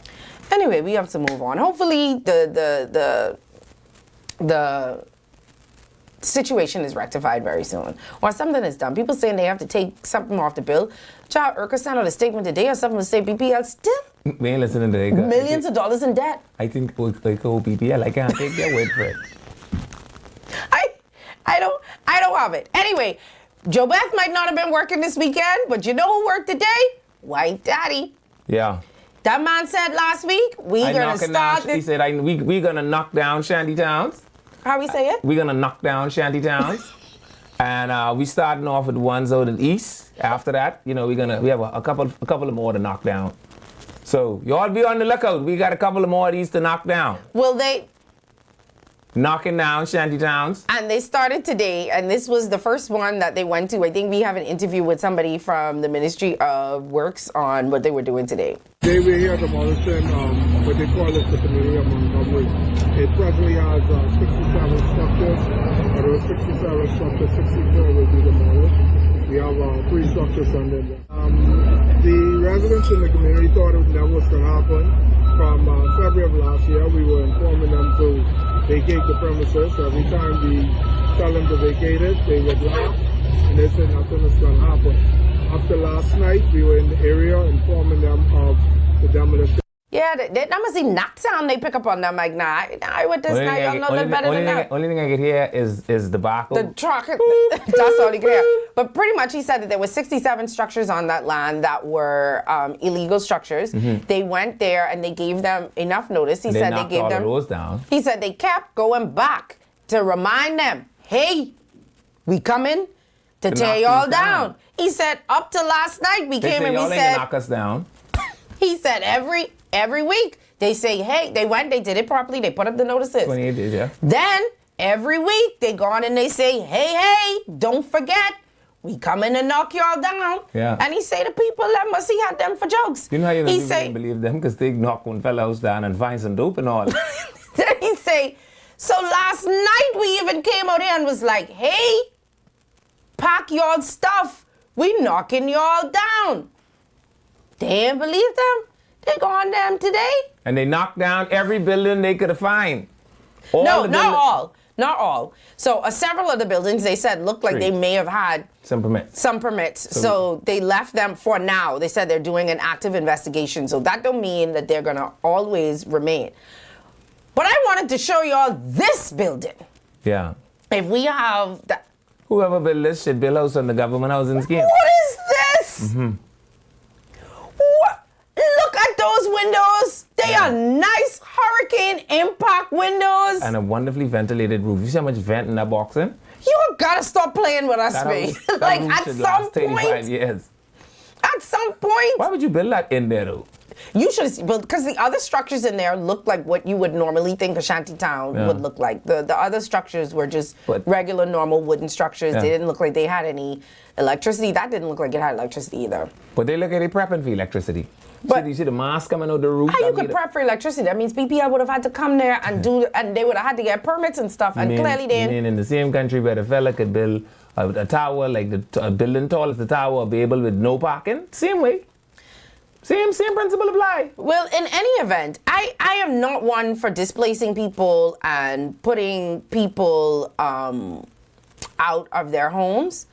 Anyway, we have to move on. Hopefully the situation is rectified very soon. Or something is done. People saying they have to take something off the bill. Child, Urkel sent out a statement today or something to say BPL still we ain't listening to that. Millions of dollars in debt. I think BPL, I can't take their word for it. I don't have it. Anyway, Joe Beth might not have been working this weekend, but you know who worked today? White Daddy. Yeah. That man said last week, we're going to start... He said, we're going to knock down shanty towns. How we say it? We're going to knock down shanty towns. And we starting off with the ones out in the east. After that, we have a couple of more to knock down. So y'all be on the lookout. We got a couple of more of these to knock down. Will they? Knocking down shanty towns. And they started today, and this was the first one that they went to. I think we have an interview with somebody from the Ministry of Works on what they were doing today. Today we're here demolishing what they call the community of Montgomery. It presently has 67 structures. Out of the 67 structures, 64 will be demolished. We have 3 structures under them. The residents in the community thought it never was going to happen. From February of last year, we were informing them to vacate the premises. Every time we tell them to vacate it, they would laugh and they said nothing is going to happen. After last night, we were in the area informing them of the demolition. Yeah, that must be knock sound they pick up on them. Like, nah, I with this guy, y'all know that better than that. Only thing I could hear is the barcode. The truck, that's all you could hear. But pretty much he said that there were 67 structures on that land that were illegal structures. They went there and they gave them enough notice. He said they gave them those down. He said they kept going back to remind them, hey, we coming to tear y'all down. He said up to last night we came and we said knock us down. He said every week they say, hey, they went, they did it properly, they put up the notices. 28 days, yeah. Then every week they go on and they say, hey, don't forget, we coming to knock y'all down. Yeah. And he say to people, let must he had them for jokes. You know how you don't believe them because they knock one fella's down and find some dope and all. Then he say, so last night we even came out here and was like, hey, pack y'all stuff. We knocking y'all down. They ain't believe them. They gone them today. And they knocked down every building they could find. No, not all. Not all. So several of the buildings, they said, looked like they may have had some permits. So they left them for now. They said they're doing an active investigation. So that don't mean that they're going to always remain. But I wanted to show y'all this building. Yeah. If we have that. Whoever built this should build a house on the government housing scheme. What is this? Mm-hmm. What? Look at those windows. They are nice hurricane impact windows. And a wonderfully ventilated roof. You see how much vent in that box in? You gotta stop playing with us, man. Like at some point. Years. At some point. Why would you build that in there though? You should, because the other structures in there look like what you would normally think a shantytown would look like. The other structures were just regular, normal wooden structures. They didn't look like they had any electricity. That didn't look like it had electricity either. But they look like they prepping for electricity. But you see the mask coming out the roof. How you could prep for electricity? That means BPL would have had to come there and do, and they would have had to get permits and stuff. And clearly they didn't. In the same country where the fella could build a tower, like a building tall as the tower, be able with no parking, same way. Same principle apply. Well, in any event, I am not one for displacing people and putting people out of their homes.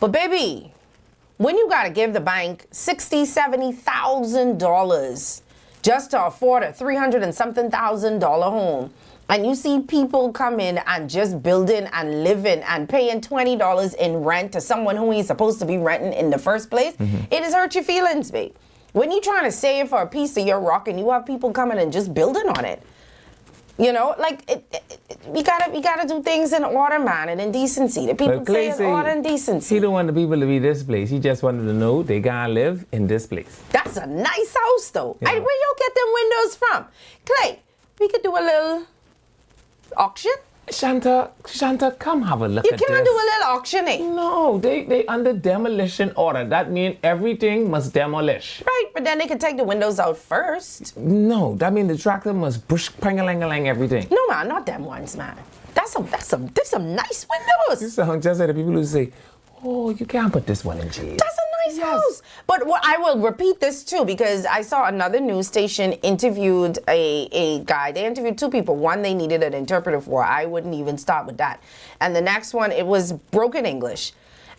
But baby, when you gotta give the bank $60,000, $70,000 just to afford a $300 and something thousand home, and you see people come in and just building and living and paying $20 in rent to someone who ain't supposed to be renting in the first place, it has hurt your feelings, babe. When you're trying to save for a piece of your rock and you have people coming and just building on it, you know, like we gotta do things in order, man, and in decency. The people say in order and decency. He don't want the people to be this place. He just wanted to know they gotta live in this place. That's a nice house, though. Yeah. Where y'all get them windows from? Clay, we could do a little auction. Shanta, come have a look at this. You can't do a little auction, eh? No, they under demolition order. That means everything must demolish. Right, but then they could take the windows out first. No, that means the tractor must push pang-a-lang-a-lang everything. No, man, not them ones, man. There's some nice windows. You sound just like the people who say, oh, you can't put this one in jail. That's a nice house. But I will repeat this too, because I saw another news station interviewed a guy. They interviewed two people. One they needed an interpreter for. I wouldn't even start with that. And the next one, it was broken English.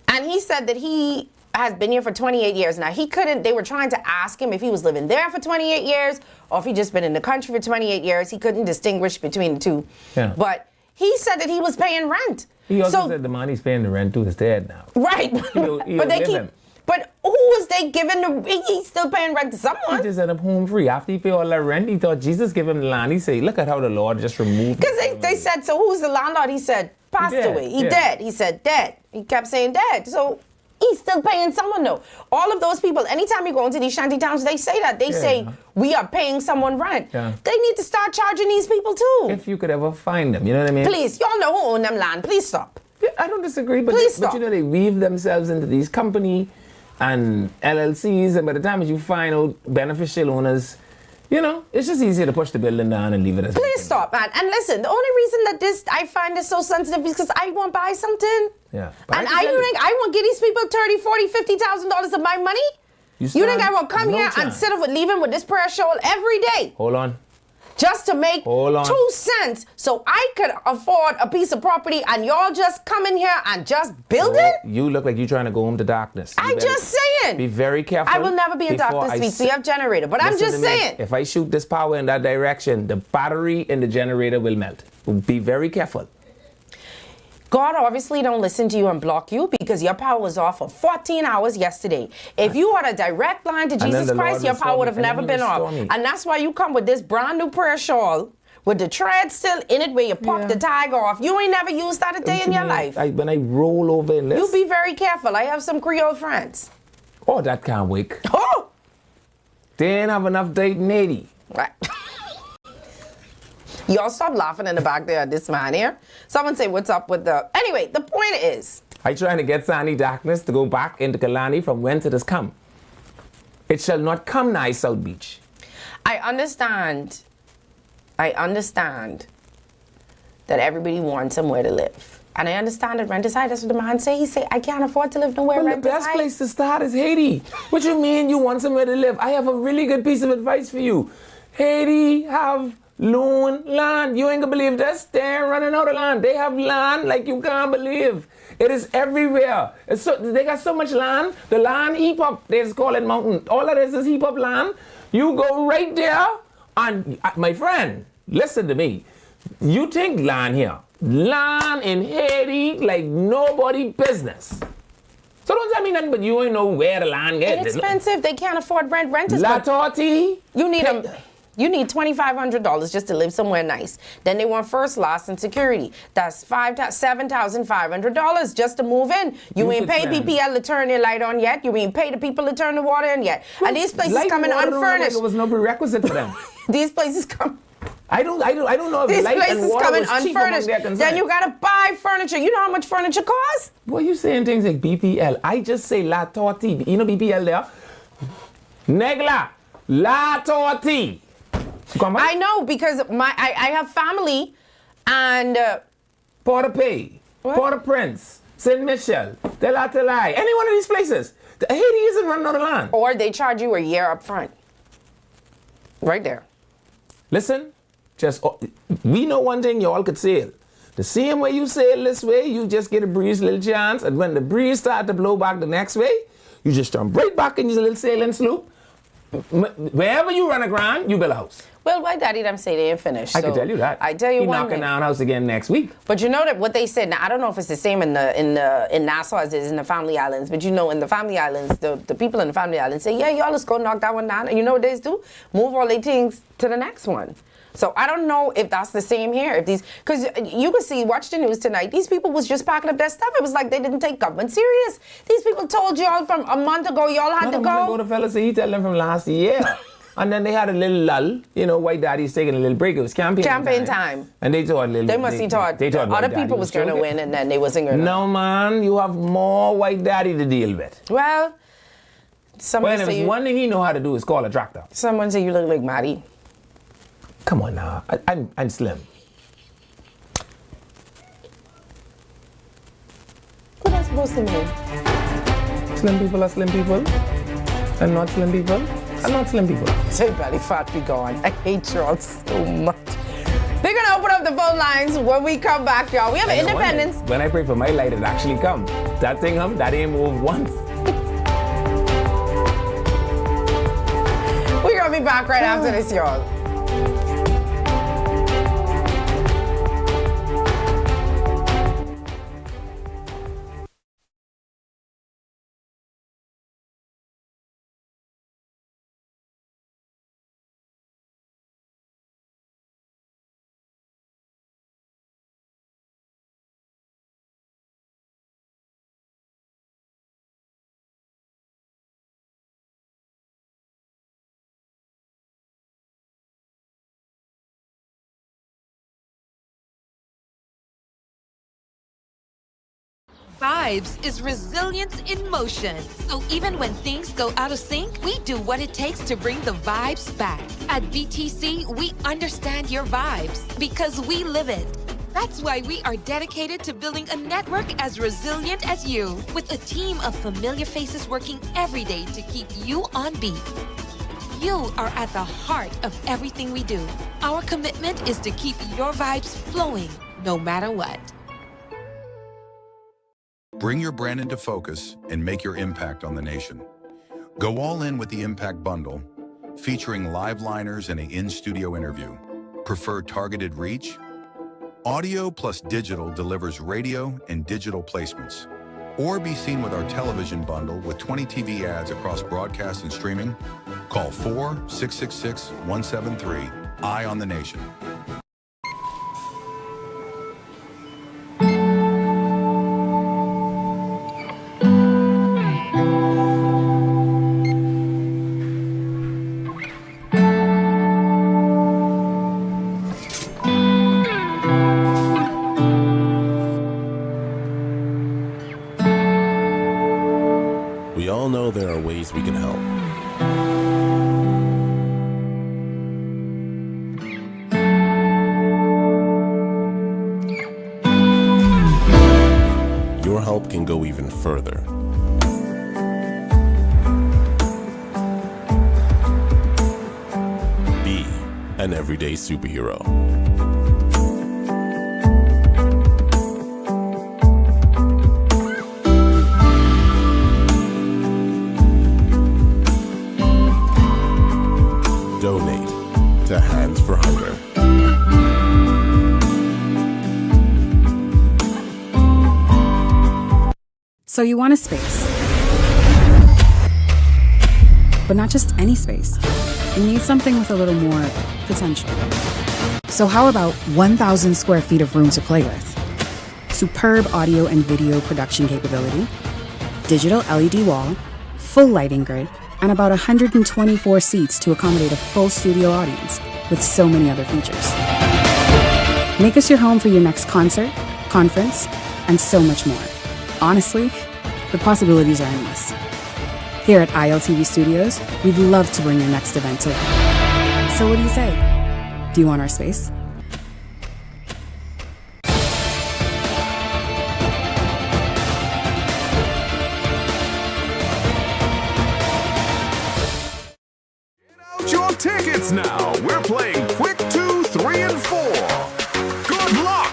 And he said that he has been here for 28 years. Now, they were trying to ask him if he was living there for 28 years or if he just been in the country for 28 years. He couldn't distinguish between the two. Yeah. But he said that he was paying rent. He also said the man he's paying the rent to is dead now. Right. But they keep. But who was they giving he's still paying rent to someone? He just ended up home free. After he paid all that rent, he thought Jesus gave him the land. He said, look at how the Lord just removed. Because they said, so who's the landlord? He said, passed away. He dead. He said, dead. He kept saying dead. So he's still paying someone though. All of those people, anytime you go into these shanty towns, they say that. They say, we are paying someone rent. Yeah. They need to start charging these people too. If you could ever find them, you know what I mean? Please, y'all know who own them land. Please stop. Yeah, I don't disagree, but you know, they weave themselves into these company and LLCs, and by the time you find out beneficial owners, you know, it's just easier to push the building down and leave it as Please stop, man. And listen, the only reason that I find this so sensitive is because I want to buy something. Yeah. And I think I want to give these people $30,000, $40,000, $50,000 of my money? You think I will come here and sit with leaving with this prayer shawl every day? Hold on. Just to make 2 cents so I could afford a piece of property and y'all just come in here and just build it? You look like you're trying to go home to darkness. I'm just saying. Be very careful. I will never be in darkness, we have generator, but I'm just saying. If I shoot this power in that direction, the battery in the generator will melt. Be very careful. God obviously don't listen to you and block you because your power was off for 14 hours yesterday. If you had a direct line to Jesus Christ, your power would have never been off. And that's why you come with this brand new prayer shawl with the thread still in it where you pop the tag off. You ain't never used that a day in your life. When I roll over in this. You be very careful. I have some Creole friends. Oh, that can't wake. Oh! They ain't have enough dating 80. Right. Y'all stop laughing in the back there at this man here. Someone say, what's up with the... Anyway, the point is... I trying to get Sandy Darkness to go back into Kalani from whence it has come. It shall not come nigh South Beach. I understand that everybody wants somewhere to live. And I understand that rent is high. That's what the man say. He say, I can't afford to live nowhere. Well, rent the is best high. place to start is Haiti. What you mean you want somewhere to live? I have a really good piece of advice for you. Haiti have loan land. You ain't gonna believe this. They're running out of land. They have land like you can't believe. It is everywhere. They got so much land. The land heap up. They just call it mountain. All of this is heap up land. You go right there, and my friend, listen to me. You think land here. Land in Haiti like nobody business. So don't tell me nothing but you ain't know where the land is. It's expensive. They can't afford rent. Rent is La Tortue. You need $2,500 just to live somewhere nice. Then they want first, last, and security. That's $7,500 just to move in. You ain't paid PPL to turn their light on yet. You ain't paid the people to turn the water on yet. And these places coming unfurnished. There was no prerequisite for them. These places come. I don't know if These light places and water coming was cheap unfurnished. among their concerns. Then you gotta buy furniture. You know how much furniture costs? Boy, you saying things like BPL. I just say La Tortue. You know BPL there? Negla. La Tortue. I know because I have family and Port-au-Paix, Port-au-Prince, Saint Michel, Delatellai, any one of these places. Haiti isn't running out of land. Or they charge you a year up front. Right there. Listen, we know one thing, y'all could sail. The same way you sail this way, you just get a breeze, little chance, and when the breeze start to blow back the next way, you just jump right back in your little sailing sloop. Wherever you run aground, you build a house. Well, why daddy them say they ain't finished? I can tell you that. I tell you He one knocking thing. down house again next week. But you know that what they said. Now I don't know if it's the same in Nassau as it is in the Family Islands. But you know, in the Family Islands, the people in the Family Islands say, yeah, y'all let's go knock that one down. And you know what they do? Move all their things to the next one. So I don't know if that's the same here. If these, because you can see, watch the news tonight. These people was just packing up their stuff. It was like they didn't take government serious. These people told y'all from a month ago y'all had to go. The fella said he tell them from last year. And then they had a little lull. You know, White Daddy's taking a little break. It was campaign time. And they thought They must have thought other people was going to win and then they wasn't going to. No, man. You have more White Daddy to deal with. Well, someone say one thing he know how to do is call a tractor. Someone say you look like Maddie. Come on now. I'm slim. What that supposed to mean? Slim people are slim people. And not slim people are not slim people. Say belly fat be gone. I hate y'all so much. They're going to open up the phone lines when we come back, y'all. We have an Independence. When I pray for my light, it actually come. That thing, that ain't moved once. We're going to be back right after this, y'all. Vibes is resilience in motion. So even when things go out of sync, we do what it takes to bring the vibes back. At BTC, we understand your vibes because we live it. That's why we are dedicated to building a network as resilient as you, with a team of familiar faces working every day to keep you on beat. You are at the heart of everything we do. Our commitment is to keep your vibes flowing, no matter what. Bring your brand into focus and make your impact on the nation. Go all in with the Impact Bundle, featuring live liners and an in-studio interview. Prefer targeted reach? Audio plus digital delivers radio and digital placements. Or be seen with our television bundle with 20 TV ads across broadcast and streaming. Call 4-666-173. Eye on the Nation. We all know there are ways we can help. help can go even further. Be an everyday superhero. Donate to Hands for Hunger. So you want a space. But not just any space. You need something with a little more potential. So how about 1,000 square feet of room to play with? Superb audio and video production capability, digital LED wall, full lighting grid, and about 124 seats to accommodate a full studio audience, with so many other features. Make us your home for your next concert, conference, and so much more. Honestly, the possibilities are endless. Here at ILTV Studios, we'd love to bring your next event to life. So what do you say? Do you want our space? Your tickets now. We're playing Quick 2, 3, and 4. Good luck!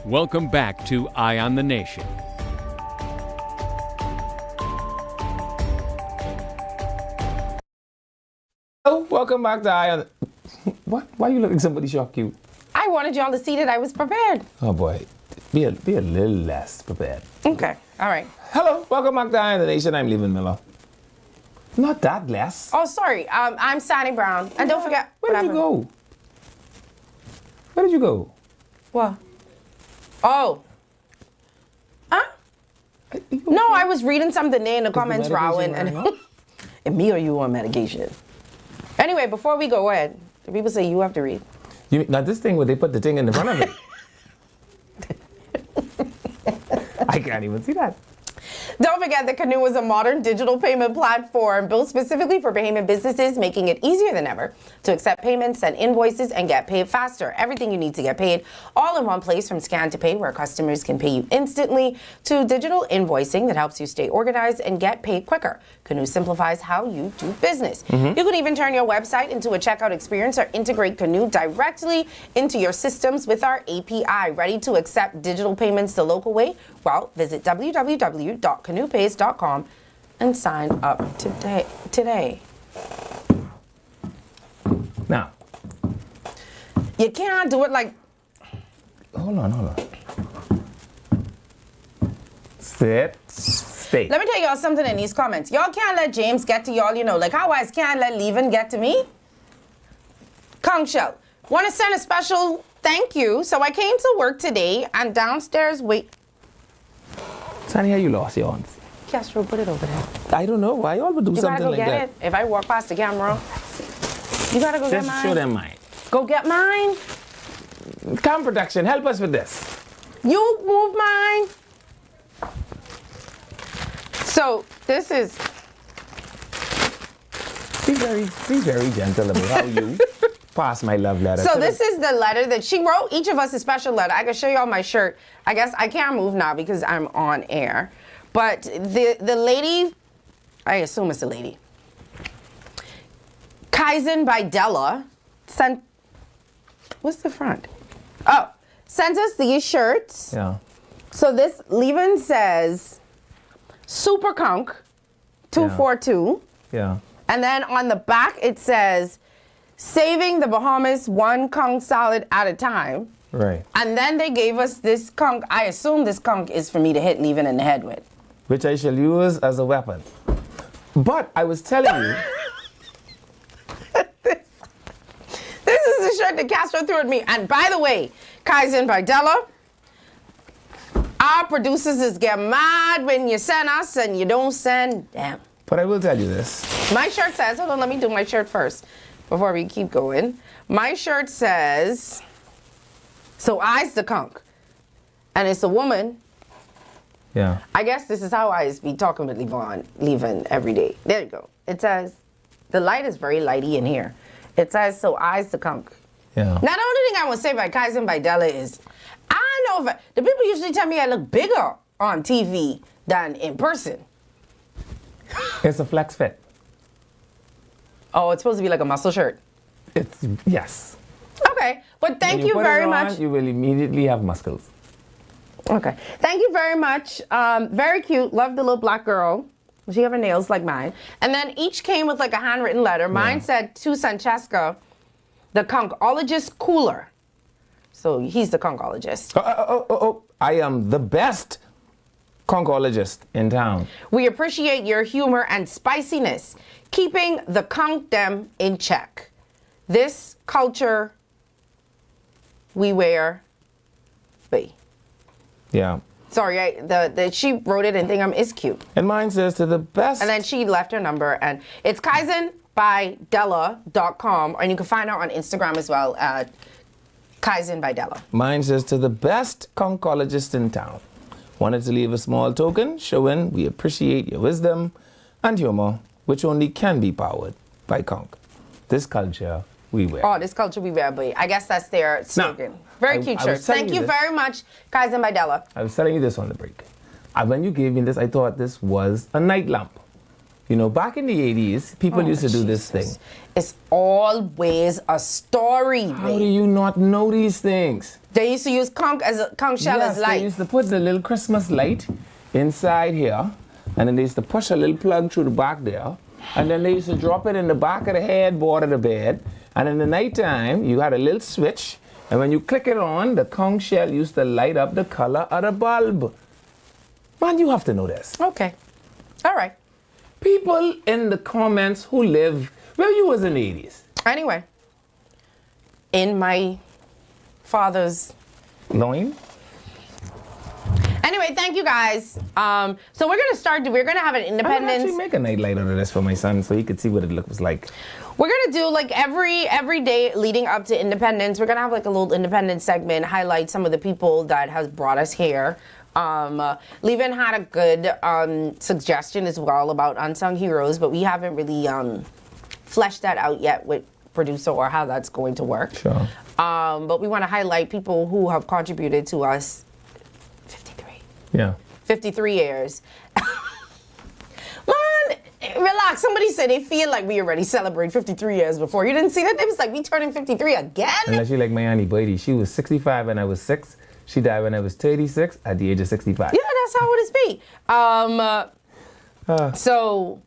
Welcome back to Eye on the Nation. Oh, welcome back to Eye on. What? Why are you looking somebody shock you? I wanted y'all to see that I was prepared. Oh boy, be a little less prepared. Okay, all right. Hello, welcome back to Eye on the Nation. I'm Levin Miller. Not that less. Oh, sorry. I'm Sonny Brown. And don't forget. Where did you go? Where did you go? What? Oh. Huh? No, I was reading something there in the comments, Rowan. And me or you on medication? Anyway, before we go ahead, the people say you have to read. Now this thing where they put the thing in the front of it. I can't even see that. Don't forget that Canoe is a modern digital payment platform built specifically for payment businesses, making it easier than ever to accept payments, send invoices, and get paid faster. Everything you need to get paid, all in one place, from scan to pay, where customers can pay you instantly, to digital invoicing that helps you stay organized and get paid quicker. Canoe simplifies how you do business. You can even turn your website into a checkout experience or integrate Canoe directly into your systems with our API. Ready to accept digital payments the local way? Well, visit www.canoepays.com and sign up today. Now, you can't do it like... Hold on. Stay. Let me tell y'all something in these comments. Y'all can't let James get to y'all, like how I can't let Levin get to me. Kong Shell, want to send a special thank you. So I came to work today and downstairs, Sonny, how you lost your arms? Castro, put it over there. I don't know. Why y'all would do something like that? You gotta go get it. If I walk past the camera, you gotta go get mine. Just show them mine. Go get mine. Cam Production, help us with this. You move mine. So this is... Be very gentle about how you pass my love letter. So this is the letter that she wrote. Each of us a special letter. I can show y'all my shirt. I guess I can't move now because I'm on air. But the lady, I assume it's a lady, Kaizen by Della, sent What's the front? Oh, sent us these shirts. Yeah. So this Levin says Super Conk 242. Yeah. And then on the back it says saving the Bahamas one conch salad at a time. Right. And then they gave us this conch. I assume this conch is for me to hit Levin in the head with. Which I shall use as a weapon. But I was telling you. This is the shirt that Castro threw at me. And by the way, Kaizen by Della, our producers is get mad when you send us and you don't send them. But I will tell you this. My shirt says, hold on, let me do my shirt first before we keep going. My shirt says, so I's the conch. And it's a woman. Yeah. I guess this is how I be talking with Levin every day. There you go. It says, the light is very lighty in here. It says, so I's the conch. Yeah. Now, the only thing I would say by Kaizen by Della is, I know the people usually tell me I look bigger on TV than in person. It's a flex fit. Oh, it's supposed to be like a muscle shirt. It's, yes. Okay, but thank When you put very it on, much. You will immediately have muscles. Okay, thank you very much. Very cute. Love the little black girl. She have her nails like mine. And then each came with like a handwritten letter. Mine said to Francesca, the conchologist cooler. So he's the conchologist. I am the best conchologist in town. We appreciate your humor and spiciness, keeping the conch them in check. This culture we wear. Wait. Yeah. Sorry, she wrote it and think is cute. And mine says to the best. And then she left her number, and it's kaizenbydella.com, and you can find her on Instagram as well at Kaizen by Della. Mine says to the best conchologist in town. Wanted to leave a small token showing we appreciate your wisdom and humor, which only can be powered by conch. This culture we wear. Oh, this culture we wear, boy. I guess that's their slogan. Now, very cute shirt. Thank you very much, Kaizen by Della. I was telling you this on the break. When you gave me this, I thought this was a night lamp. You know, back in the 80s, people used to do this thing. It's always a story. How do you not know these things? They used to use conch shell as light. They used to put the little Christmas light inside here, and then they used to push a little plug through the back there, and then they used to drop it in the back of the headboard of the bed, and in the nighttime, you had a little switch, and when you click it on, the conch shell used to light up the color of the bulb. Man, you have to know this. Okay. All right. People in the comments who live where you was in the 80s. Anyway, in my father's loin. Anyway, thank you guys. So we're gonna have an I'm Independence. gonna actually make a nightlight out of this for my son so he could see what it looks like. We're gonna do like every day leading up to Independence. We're gonna have like a little Independence segment, highlight some of the people that has brought us here. Levin had a good suggestion as well about unsung heroes, but we haven't really fleshed that out yet with producer or how that's going to work. Sure. But we want to highlight people who have contributed to us. 53 years. Man, relax. Somebody said they feel like we already celebrated 53 years before. You didn't see that? It was like we turning 53 again. Unless you like my Auntie Brady. She was 65 when I was 6. She died when I was 36 at the age of 65. Yeah, that's how it is be. So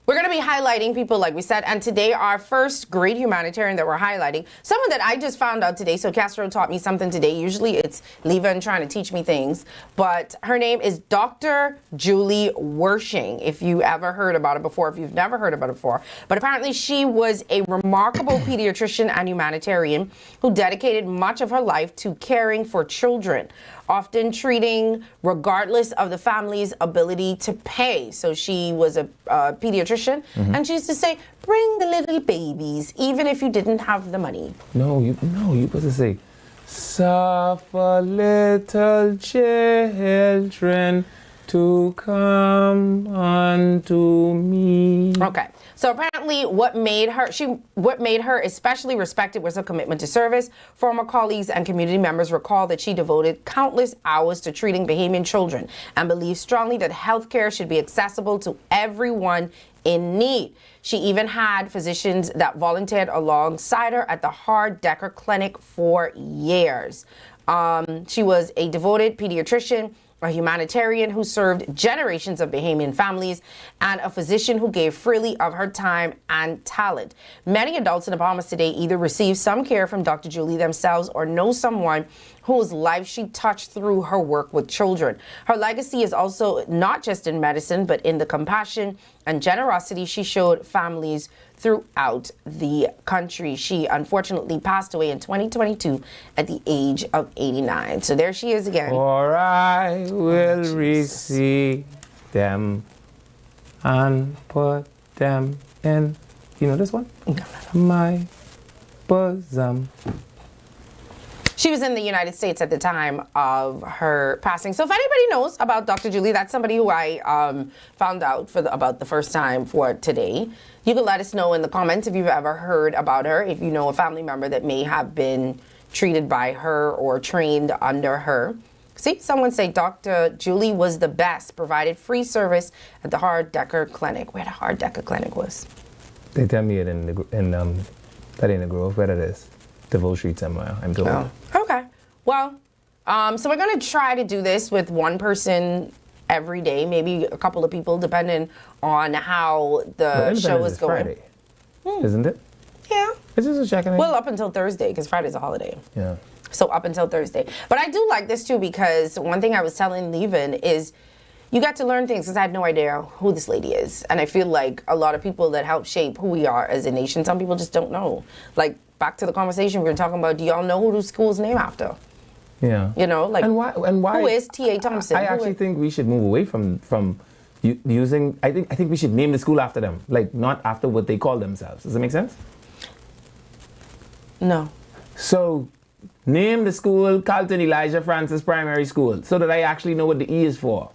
we're going to be highlighting people, like we said. And today, our first great humanitarian that we're highlighting, someone that I just found out today. So Castro taught me something today. Usually it's Levin trying to teach me things. But her name is Dr. Julie Wershing, if you ever heard about it before, if you've never heard about it before. But apparently she was a remarkable pediatrician and humanitarian who dedicated much of her life to caring for children, often treating regardless of the family's ability to pay. So she was a pediatrician, and she used to say, bring the little babies, even if you didn't have the money. No, you supposed to say, suffer little children to come unto me. Okay. So apparently what made her especially respected was her commitment to service. Former colleagues and community members recall that she devoted countless hours to treating Bahamian children and believed strongly that healthcare should be accessible to everyone in need. She even had physicians that volunteered alongside her at the Hard Decker Clinic for years. She was a devoted pediatrician, a humanitarian who served generations of Bahamian families, and a physician who gave freely of her time and talent. Many adults in the Bahamas today either receive some care from Dr. Julie themselves or know someone whose life she touched through her work with children. Her legacy is also not just in medicine, but in the compassion and generosity she showed families throughout the country. She unfortunately passed away in 2022 at the age of 89. So there she is again. For I will receive them and put them in, you know this one? My bosom. She was in the United States at the time of her passing. So if anybody knows about Dr. Julie, that's somebody who I found out about the first time for today. You can let us know in the comments if you've ever heard about her, if you know a family member that may have been treated by her or trained under her. See, someone say Dr. Julie was the best, provided free service at the Hard Decker Clinic, where the Hard Decker Clinic was. They tell me it in the Grove, where it is. DeVoe Street somewhere, I'm told. Oh. Okay. Well, so we're going to try to do this with one person every day, maybe a couple of people, depending on how the show is going. Friday, isn't it? Yeah. It's just a checking. Well, up until Thursday, because Friday's a holiday. Yeah. So up until Thursday. But I do like this too, because one thing I was telling Levin is you got to learn things, because I had no idea who this lady is. And I feel like a lot of people that help shape who we are as a nation, some people just don't know. Like, back to the conversation we were talking about, do y'all know who the school's named after? Yeah. You know, like, and why who is T.A. Thompson? I actually think we should move away from using, I think we should name the school after them, like not after what they call themselves. Does that make sense? No. So, name the school Carlton Elijah Francis Primary School, so that I actually know what the E is for.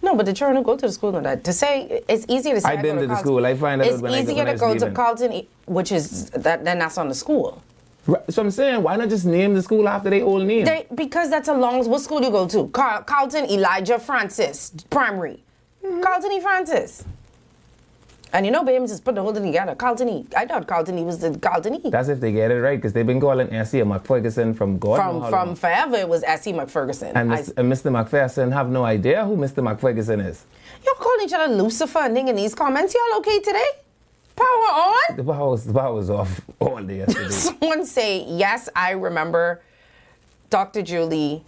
No, but the children who go to the school know that. To say, it's easier to say I've been to the school. I find out it's when I easier to go to Carlton, which is, then that's on the school. Right. So I'm saying, why not just name the school after their old name? Because that's a long, what school do you go to? Carlton Elijah Francis Primary. Carlton E. Francis. And you know, baby, just put the whole thing together. Carlton E. I thought Carlton E. was the Carlton E. That's if they get it right, because they've been calling S.E. McFerguson from God. From forever, it was S.E. McFerguson. And Mr. McPherson have no idea who Mr. McFerguson is. Y'all calling each other Lucifer and in these comments. Y'all okay today? Power on? The power was off all day yesterday. Someone say, yes, I remember Dr. Julie.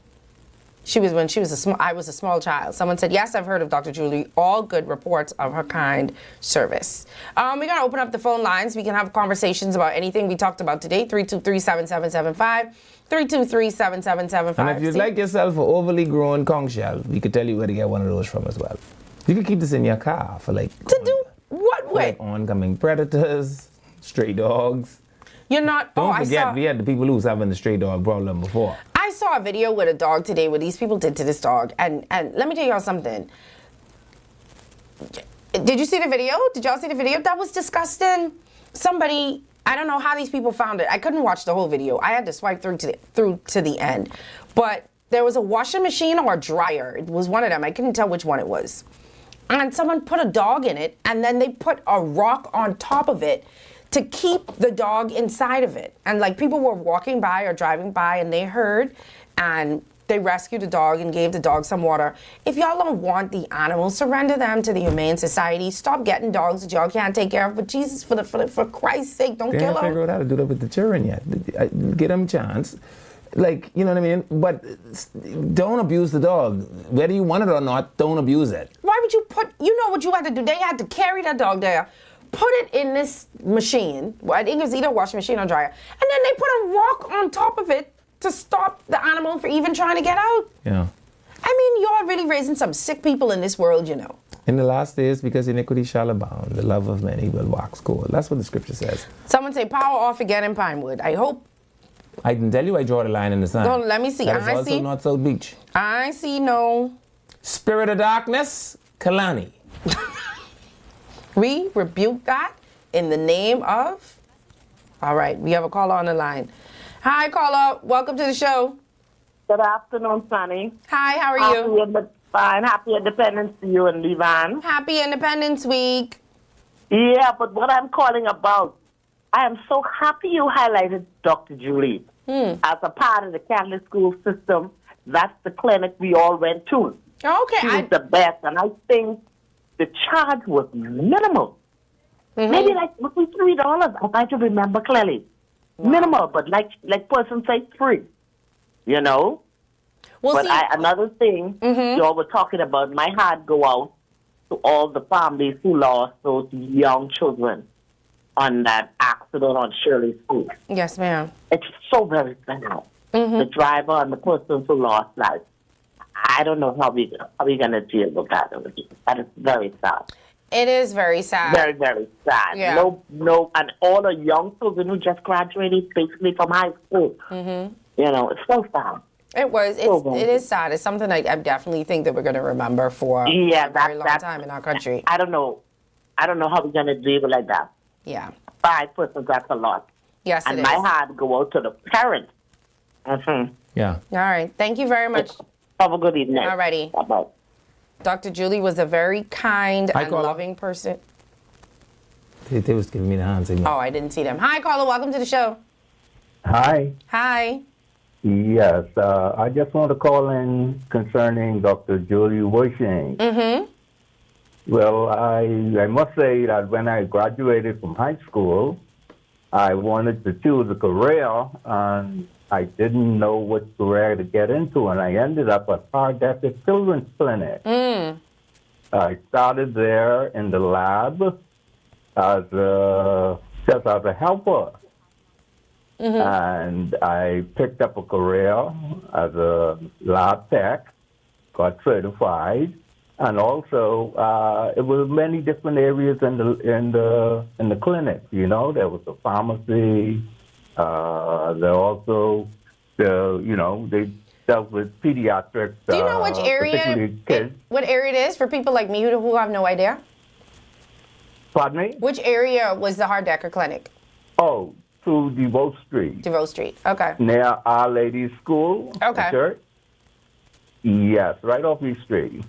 I was a small child. Someone said, yes, I've heard of Dr. Julie. All good reports of her kind service. We're going to open up the phone lines. We can have conversations about anything we talked about today. 323-7775. 323-7775. And if you'd like yourself an overly grown conch shell, we could tell you where to get one of those from as well. You can keep this in your car for like... To do what way? Like oncoming predators, stray dogs. You're not... Don't forget, we had the people who was having the stray dog problem before. I saw a video with a dog today what these people did to this dog. And let me tell y'all something. Did you see the video? Did y'all see the video? That was disgusting. Somebody... I don't know how these people found it. I couldn't watch the whole video. I had to swipe through to the end. But there was a washing machine or a dryer. It was one of them. I couldn't tell which one it was. And someone put a dog in it, and then they put a rock on top of it to keep the dog inside of it. And like people were walking by or driving by, and they heard, and they rescued the dog and gave the dog some water. If y'all don't want the animals, surrender them to the Humane Society. Stop getting dogs that y'all can't take care of. But Jesus, for Christ's sake, don't They kill haven't them. figured out how to do that with the children yet. Give them a chance. Like, you know what I mean? But don't abuse the dog. Whether you want it or not, don't abuse it. Why would you you know what you had to do? They had to carry that dog there, put it in this machine. I think it was either a washing machine or dryer. And then they put a rock on top of it to stop the animal from even trying to get out. Yeah. I mean, you're really raising some sick people in this world, you know. In the last days, because iniquity shall abound, the love of many will wax cold. That's what the scripture says. Someone say power off again in Pinewood. I hope. I can tell you I draw the line in the sand. No, let me see. That is also not South Beach. I see no. Spirit of darkness, Kalani. We rebuke that in the name of... All right, we have a caller on the line. Hi, caller. Welcome to the show. Good afternoon, Sonny. Hi, how are you? Fine. Happy Independence to you and Levan. Happy Independence Week. Yeah, but what I'm calling about, I am so happy you highlighted Dr. Julie. As a part of the Catholic school system, that's the clinic we all went to. Okay. She was the best, and I think the charge was minimal. Maybe like $3. I try to remember clearly. Wow. Minimal, but like person say free. You know? Well, but see, another thing, y'all were talking about, my heart go out to all the families who lost those young children on that accident on Shirley Street. Yes, ma'am. It's so very sad. The driver and the person who lost life. I don't know how we going to deal with that. That is very sad. It is very sad. Very, very sad. Yeah. No, and all the young children who just graduated basically from high school. You know, it's so sad. It is sad. It's something I definitely think that we're going to remember for a very long time in our country. I don't know how we're going to deal like that. Yeah. 5 persons, that's a lot. Yes, and it my is. heart go out to the parents. Yeah. All right. Thank you very much. Have a good evening. All righty. Bye-bye. Dr. Julie was a very kind Hi, and caller. loving person. They was giving me the hand signal. Oh, I didn't see them. Hi, caller. Welcome to the show. Hi. Hi. Yes, I just want to call in concerning Dr. Julie Wishing. Well, I must say that when I graduated from high school, I wanted to choose a career, and I didn't know what career to get into, and I ended up at Hardesty Children's Clinic. I started there in the lab just as a helper. And I picked up a career as a lab tech, got certified, and also it was many different areas in the clinic. You know, there was a pharmacy. There also, they dealt with pediatrics. Do you know which area? What area it is for people like me who have no idea? Pardon me? Which area was the Harddecker Clinic? Oh, to DeVoe Street. DeVoe Street. Okay. Near Our Lady School. Okay. Church. Yes, right off East Street.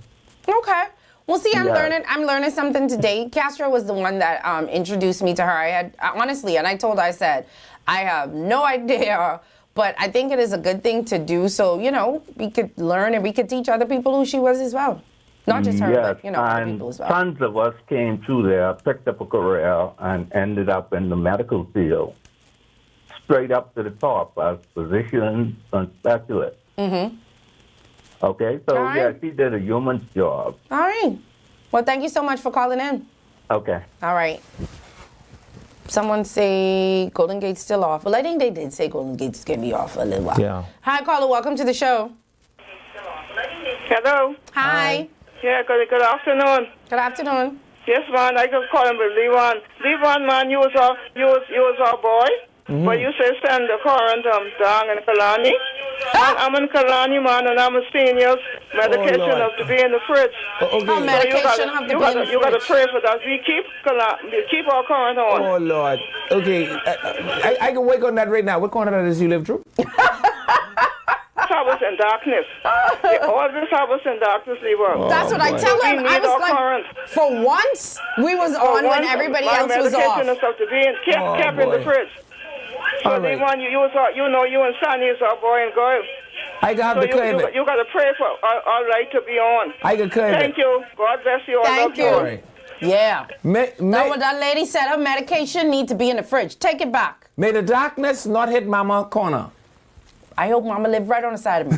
Okay. Well, see, I'm Yes. learning something today. Castro was the one that introduced me to her. I had honestly, and I said, I have no idea, but I think it is a good thing to do. So we could learn and we could teach other people who she was as well. Not just her, Yes, but other and people as well. tons of us came through there, picked up a career, and ended up in the medical field, straight up to the top as physicians and specialists. Okay, so All right. yeah, she did a human's job. All right. Well, thank you so much for calling in. Okay. All right. Someone say Golden Gate's still off. Well, I think they did say Golden Gate's going to be off for a little while. Yeah. Hi, caller. Welcome to the show. Hello. Hi. Yeah, good afternoon. Good afternoon. Yes, man, I could call him with Levan. Levan, man, you was our boy. But you say send the current down in Kalani. And I'm in Kalani, man, and I'm a senior. Medication have to be in the fridge. Medication have to be in the You got to fridge. pray for that. We keep our current on. Oh, Lord. Okay. I can wake on that right now. What corner does you live through? I was in darkness. All this I was in darkness, Levan. That's what I tell We him. need I was our like, current. for once, we was on when everybody else was off. Medication have to be kept in the boy. fridge. So All right. Levan, you and Sonny is our boy and girl. I can have the claim it. You got to pray for our right to be on. I can claim it. Thank you. God bless you. I Thank love you. All right. Yeah. May what that lady said, her medication need to be in the fridge. Take it back. the darkness not hit Mama corner. I hope Mama live right on the side of me.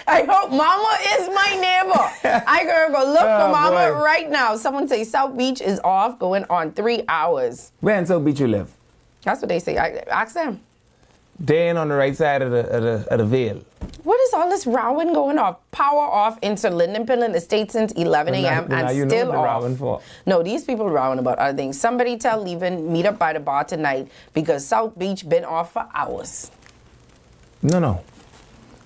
I hope Mama is my neighbor. I gotta go look for Mama boy. right now. Someone say South Beach is off, going on 3 hours. Where in South Beach you live? That's what they say. Ask them. They ain't on the right side of the veil. What is all this rowing going off? Power off into Linden Pinland Estate since 11 a.m. Now and you know still what they're off. rowing for. No, these people are rowing about other things. Somebody tell Levin, meet up by the bar tonight because South Beach been off for hours. No.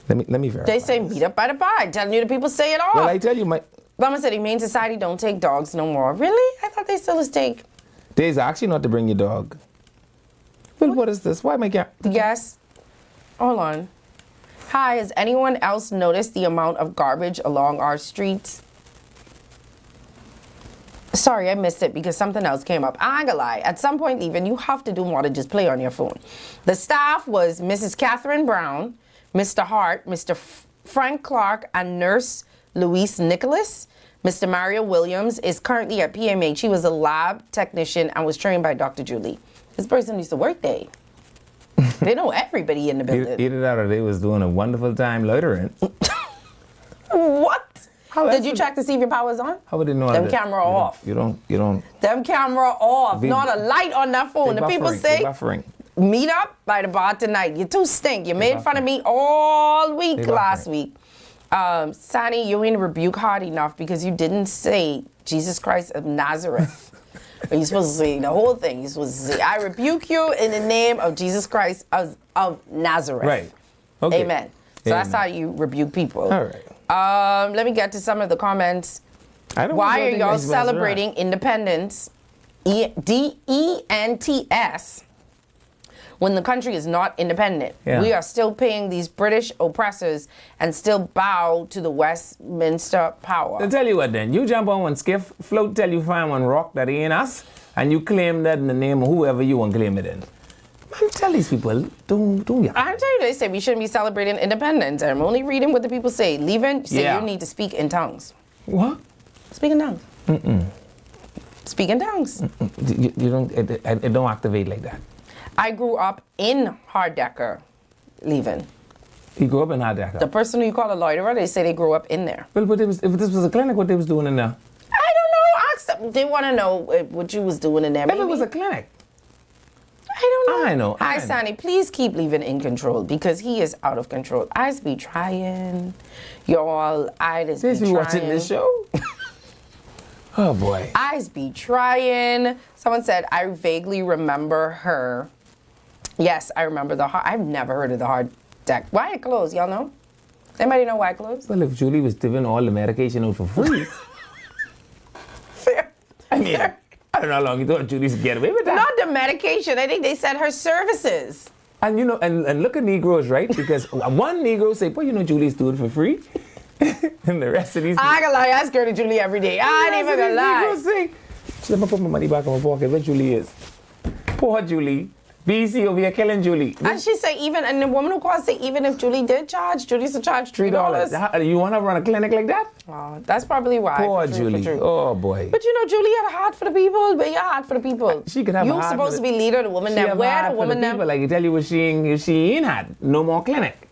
Let me verify. They say meet up by the bar. Telling you the people say it all. Well, I tell you, Mama said, Humane Society don't take dogs no more. Really? I thought they still take. There's actually not to bring your dog. Well, what is this? Why am I Yes. Hold on. Hi, has anyone else noticed the amount of garbage along our streets? Sorry, I missed it because something else came up. I ain't gonna lie. At some point, even, you have to do more than just play on your phone. The staff was Mrs. Catherine Brown, Mr. Hart, Mr. Frank Clark, and Nurse Louise Nicholas. Mr. Mario Williams is currently at PMH. He was a lab technician and was trained by Dr. Julie. This person used to work there. They know everybody in the building. Either that or they was doing a wonderful time loitering. What? Did you check to see if your power's on? How would they know Them that? camera off. You don't. Them camera off. They- Not a light on that phone. They The people buffering, say, they buffering. meet up by the bar tonight. You too stink. You made fun of me all week They last buffering. week. Sonny, you ain't rebuke hard enough because you didn't say Jesus Christ of Nazareth. You're supposed to say the whole thing. You're supposed to say, I rebuke you in the name of Jesus Christ of Nazareth. Right. Okay. Amen. So that's how you rebup people. All right. Let me get to some of the comments. Why are y'all celebrating independence, DENTS, when the country is not independent? Yeah. We are still paying these British oppressors and still bow to the Westminster power. I'll tell you what then. You jump on one skiff, float till you find one rock that ain't us, and you claim that in the name of whoever you want to claim it in. Man, tell these people, don't I'm telling you, they say we shouldn't be celebrating independence. I'm only reading what the people say. Leaving, say Yeah. you need to speak in tongues. What? Speak in tongues. Speak in tongues. You don't, it don't activate like that. I grew up in Harddecker, leaving. You grew up in Harddecker? The person who you call a loiterer, they say they grew up in there. Well, but if this was a clinic, what they was doing in there? I don't know. Ask them. They want to know what you was doing in there. If it was a clinic. I don't know. I know. Hi, Sonny. Please keep Leaving in control because he is out of control. I's be trying. Y'all, I just be trying. watching this show? Oh, boy. I's be trying. Someone said, I vaguely remember her. Yes, I remember I've never heard of the hard deck. Why it closed? Y'all know? Anybody know why it closed? Well, if Julie was giving all the medication out for free. Fair. I mean, I don't know how long you thought Julie's get away with that. Not the medication. I think they said her services. And you know, and look at Negroes, right? Because one Negro say, well, you know, Julie's doing it for free. And the rest of these... I ain't gonna lie, I scared of Julie every day. I ain't even gonna lie. Negroes say, let me put my money back in my pocket. Where Julie is? Poor Julie. BC over here killing Julie. And she say and the woman who called say even if Julie did charge, Julie should charge $3. You want to run a clinic like that? Oh, that's probably why. Poor for true, Julie. for true. Oh, boy. But you know, Julie had a heart for the people. But your heart for the people. She could have a You heart supposed for to be leader, the woman She that have a where heart the for woman that. people. Like you tell you what she ain't had. No more clinic.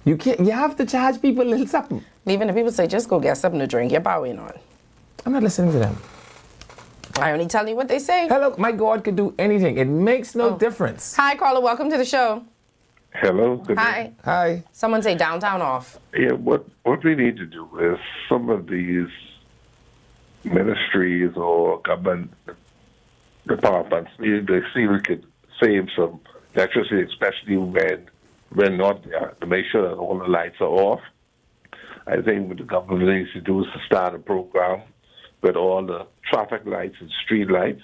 You can't. You have to charge people a little something. Even the people say just go get something to drink. You're bowing on. I'm not listening to them. I only tell you what they say. Hello, my God could do anything. It makes no difference. Hi, caller. Welcome to the show. Hello. Good Hi. evening. Hi. Someone say downtown off. Yeah, what we need to do is some of these ministries or government departments need to see if we could save some electricity, especially when not there, to make sure that all the lights are off. I think what the government needs to do is to start a program with all the traffic lights and street lights.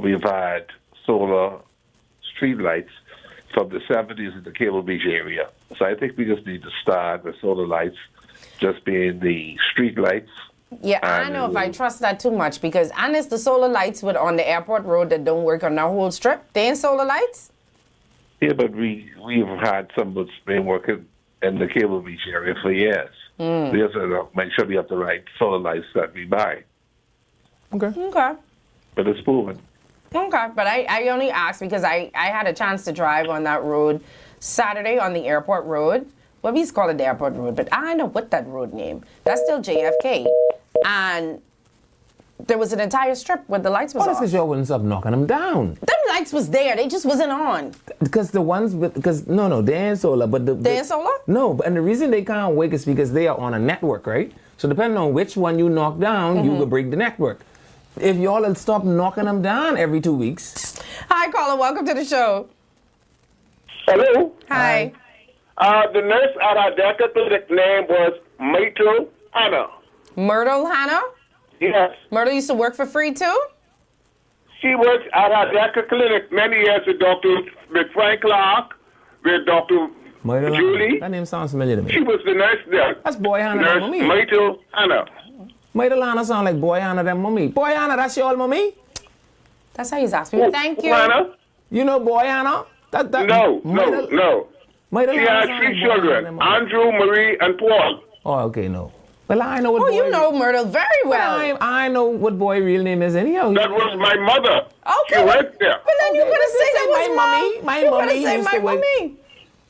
We've had solar street lights from the 70s in the Cable Beach area. So I think we just need to start with solar lights just being the street lights. Yeah, I don't know if I trust that too much because honest, the solar lights on the airport road that don't work on that whole strip, they ain't solar lights? Yeah, but we've had some that's been working in the Cable Beach area for years. We have to make sure we have the right solar lights that we buy. Okay. Okay. But it's proven. Okay, but I only asked because I had a chance to drive on that road Saturday on the airport road. Well, we used to call it the airport road, but I don't know what that road name. That's still JFK. And there was an entire strip where the lights was That's off. because y'all wouldn't stop knocking them down. Them lights was there. They just wasn't on. Because they ain't solar, but They ain't solar? No, and the reason they can't work is because they are on a network, right? So depending on which one you knock down, you will break the network. If y'all will stop knocking them down every 2 weeks. Hi, caller. Welcome to the show. Hello. Hi. The nurse at our DECA clinic name was Myrtle Hannah. Myrtle Hannah? Yes. Myrtle used to work for free too? She worked at our DECA clinic many years with Frank Clark, with Dr. Julie. That name sounds familiar to me. She was the nurse there. That's Boy Hannah, Nurse mommy. Myrtle Hannah. Myrtle Hannah sound like Boy Hannah, them mommy. Boy Hannah, that's your mommy? That's how he's asking me. Thank you. Hannah? You know Boy Hannah? No. Myrtle She Hannah had sound 3 like Boy children, Hannah, mommy. Andrew, Marie, and Paul. Oh, okay, no. Well, I know what Oh, boy. you know Myrtle very well. I know what boy real name is anyhow. That was my mother. Okay. She worked there. But then you could have said that was my mommy. My you mommy could have used said to my work. mommy.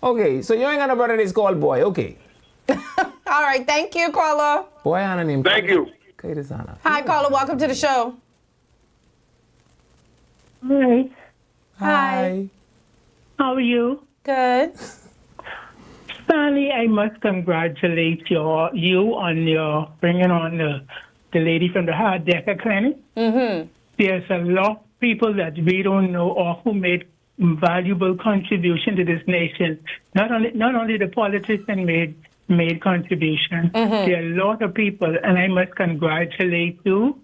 Okay, so you ain't got a brother that's called Boy. Okay. All right, thank you, caller. Boy Hannah name. Thank you. Curtis Hannah. Hi, caller. Welcome to the show. Hi. Hi. How are you? Good. Stanley, I must congratulate you on your bringing on the lady from the Hard Decker Clinic. Mm-hmm. There's a lot of people that we don't know or who made valuable contribution to this nation. Not only the politicians made contribution. Mm-hmm. There are a lot of people, and I must congratulate you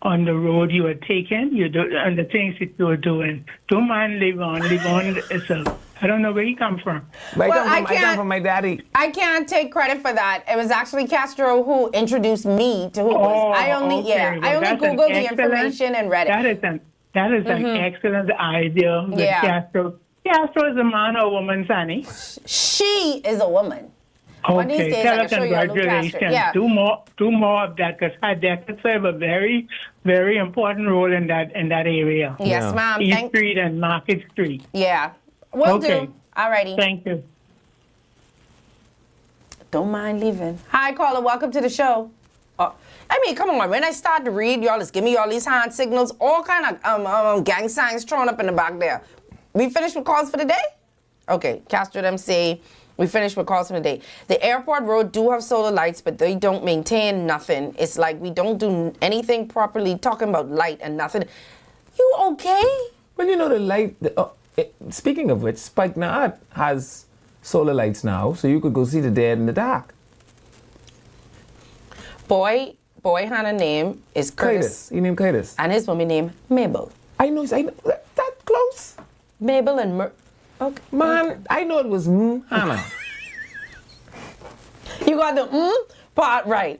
on the road you are taking, and the things that you are doing. Don't mind Levon. Levon is I don't know where he come from. I come from my daddy. I can't take credit for that. It was actually Castro who introduced me to who it was. I only Googled the information and read it. That is an excellent idea. Yeah. Castro is a man or woman, Sonny? She is a woman. One of these Okay, days tell I her can show you a little congratulations. Castro. Yeah. Do more of that, because Hadassah serve a very, very important role in that area. Yes, ma'am. East Street and Market Street. Yeah. Will Okay. do. Alrighty. Thank you. Don't mind leaving. Hi, caller. Welcome to the show. I mean, come on. When I start to read, y'all just give me all these hand signals, all kind of gang signs thrown up in the back there. We finished with calls for the day? Okay. Castro them say we finished with calls for the day. The airport road do have solar lights, but they don't maintain nothing. It's like we don't do anything properly, talking about light and nothing. You okay? Well, you know the light. Speaking of which, Spike Naat has solar lights now, so you could go see the dead in the dark. Boy Hannah name is Curtis. He named Curtis. And his mommy name Mabel. I know that close. Mabel and okay. Man, I know it was Hannah. You got the part right.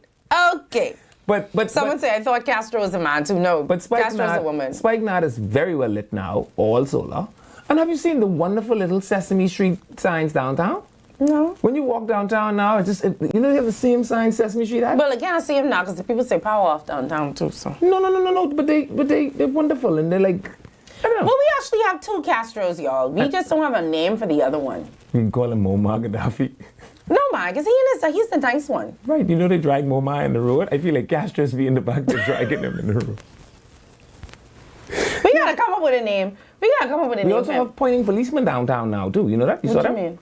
Okay. But someone say I thought Castro was a man too. No, but Castro's a woman. Spike Naat is very well lit now, all solar. And have you seen the wonderful little Sesame Street signs downtown? No. When you walk downtown now, you know they have the same sign Sesame Street had? Well, I can't see them now because the people say power off downtown too. So. No. But they're wonderful and they're like, I don't know. Well, we actually have 2 Castros, y'all. We just don't have a name for the other one. You can call him Muammar Gaddafi. No, man, because he's the nice one. Right, you know they drag Muammar in the road? I feel like Castro's be in the back, they're dragging him in the road. We gotta come up with a name. We also have pointing policemen downtown now too. You know that? You saw that? What do you mean?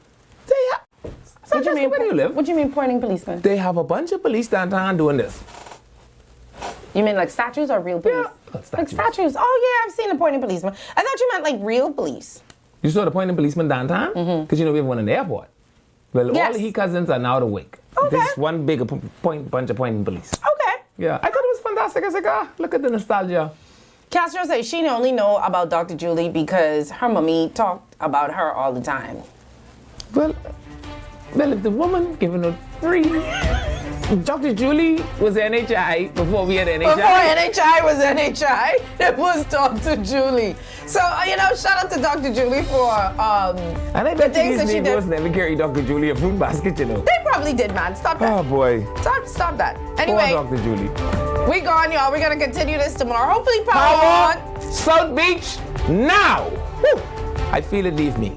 What do you mean? Where do you live? What do you mean pointing policemen? They have a bunch of police downtown doing this. You mean like statues or real police? Yeah, like statues. Oh yeah, I've seen a pointing policeman. I thought you meant like real police. You saw the pointing policeman downtown? Because you know we have one in the airport. Well, all his cousins are now awake. Okay. This is one big bunch of pointing police. Okay. Yeah, I thought it was fantastic. I was like, look at the nostalgia. Castro says she only know about Dr. Julie because her mommy talked about her all the time. Well, if the woman giving her free... Dr. Julie was NHI before we had NHI. Before NHI was NHI, it was Dr. Julie. So, shout out to Dr. Julie for and I bet these neighbors never carry Dr. Julie a fruit basket, you know. They probably did, man. Stop that. Oh, boy. Stop that. Anyway. Poor Dr. Julie. We gone, y'all. We're going to continue this tomorrow. Hopefully, power on. South Beach, now. Woo. I feel it leave me.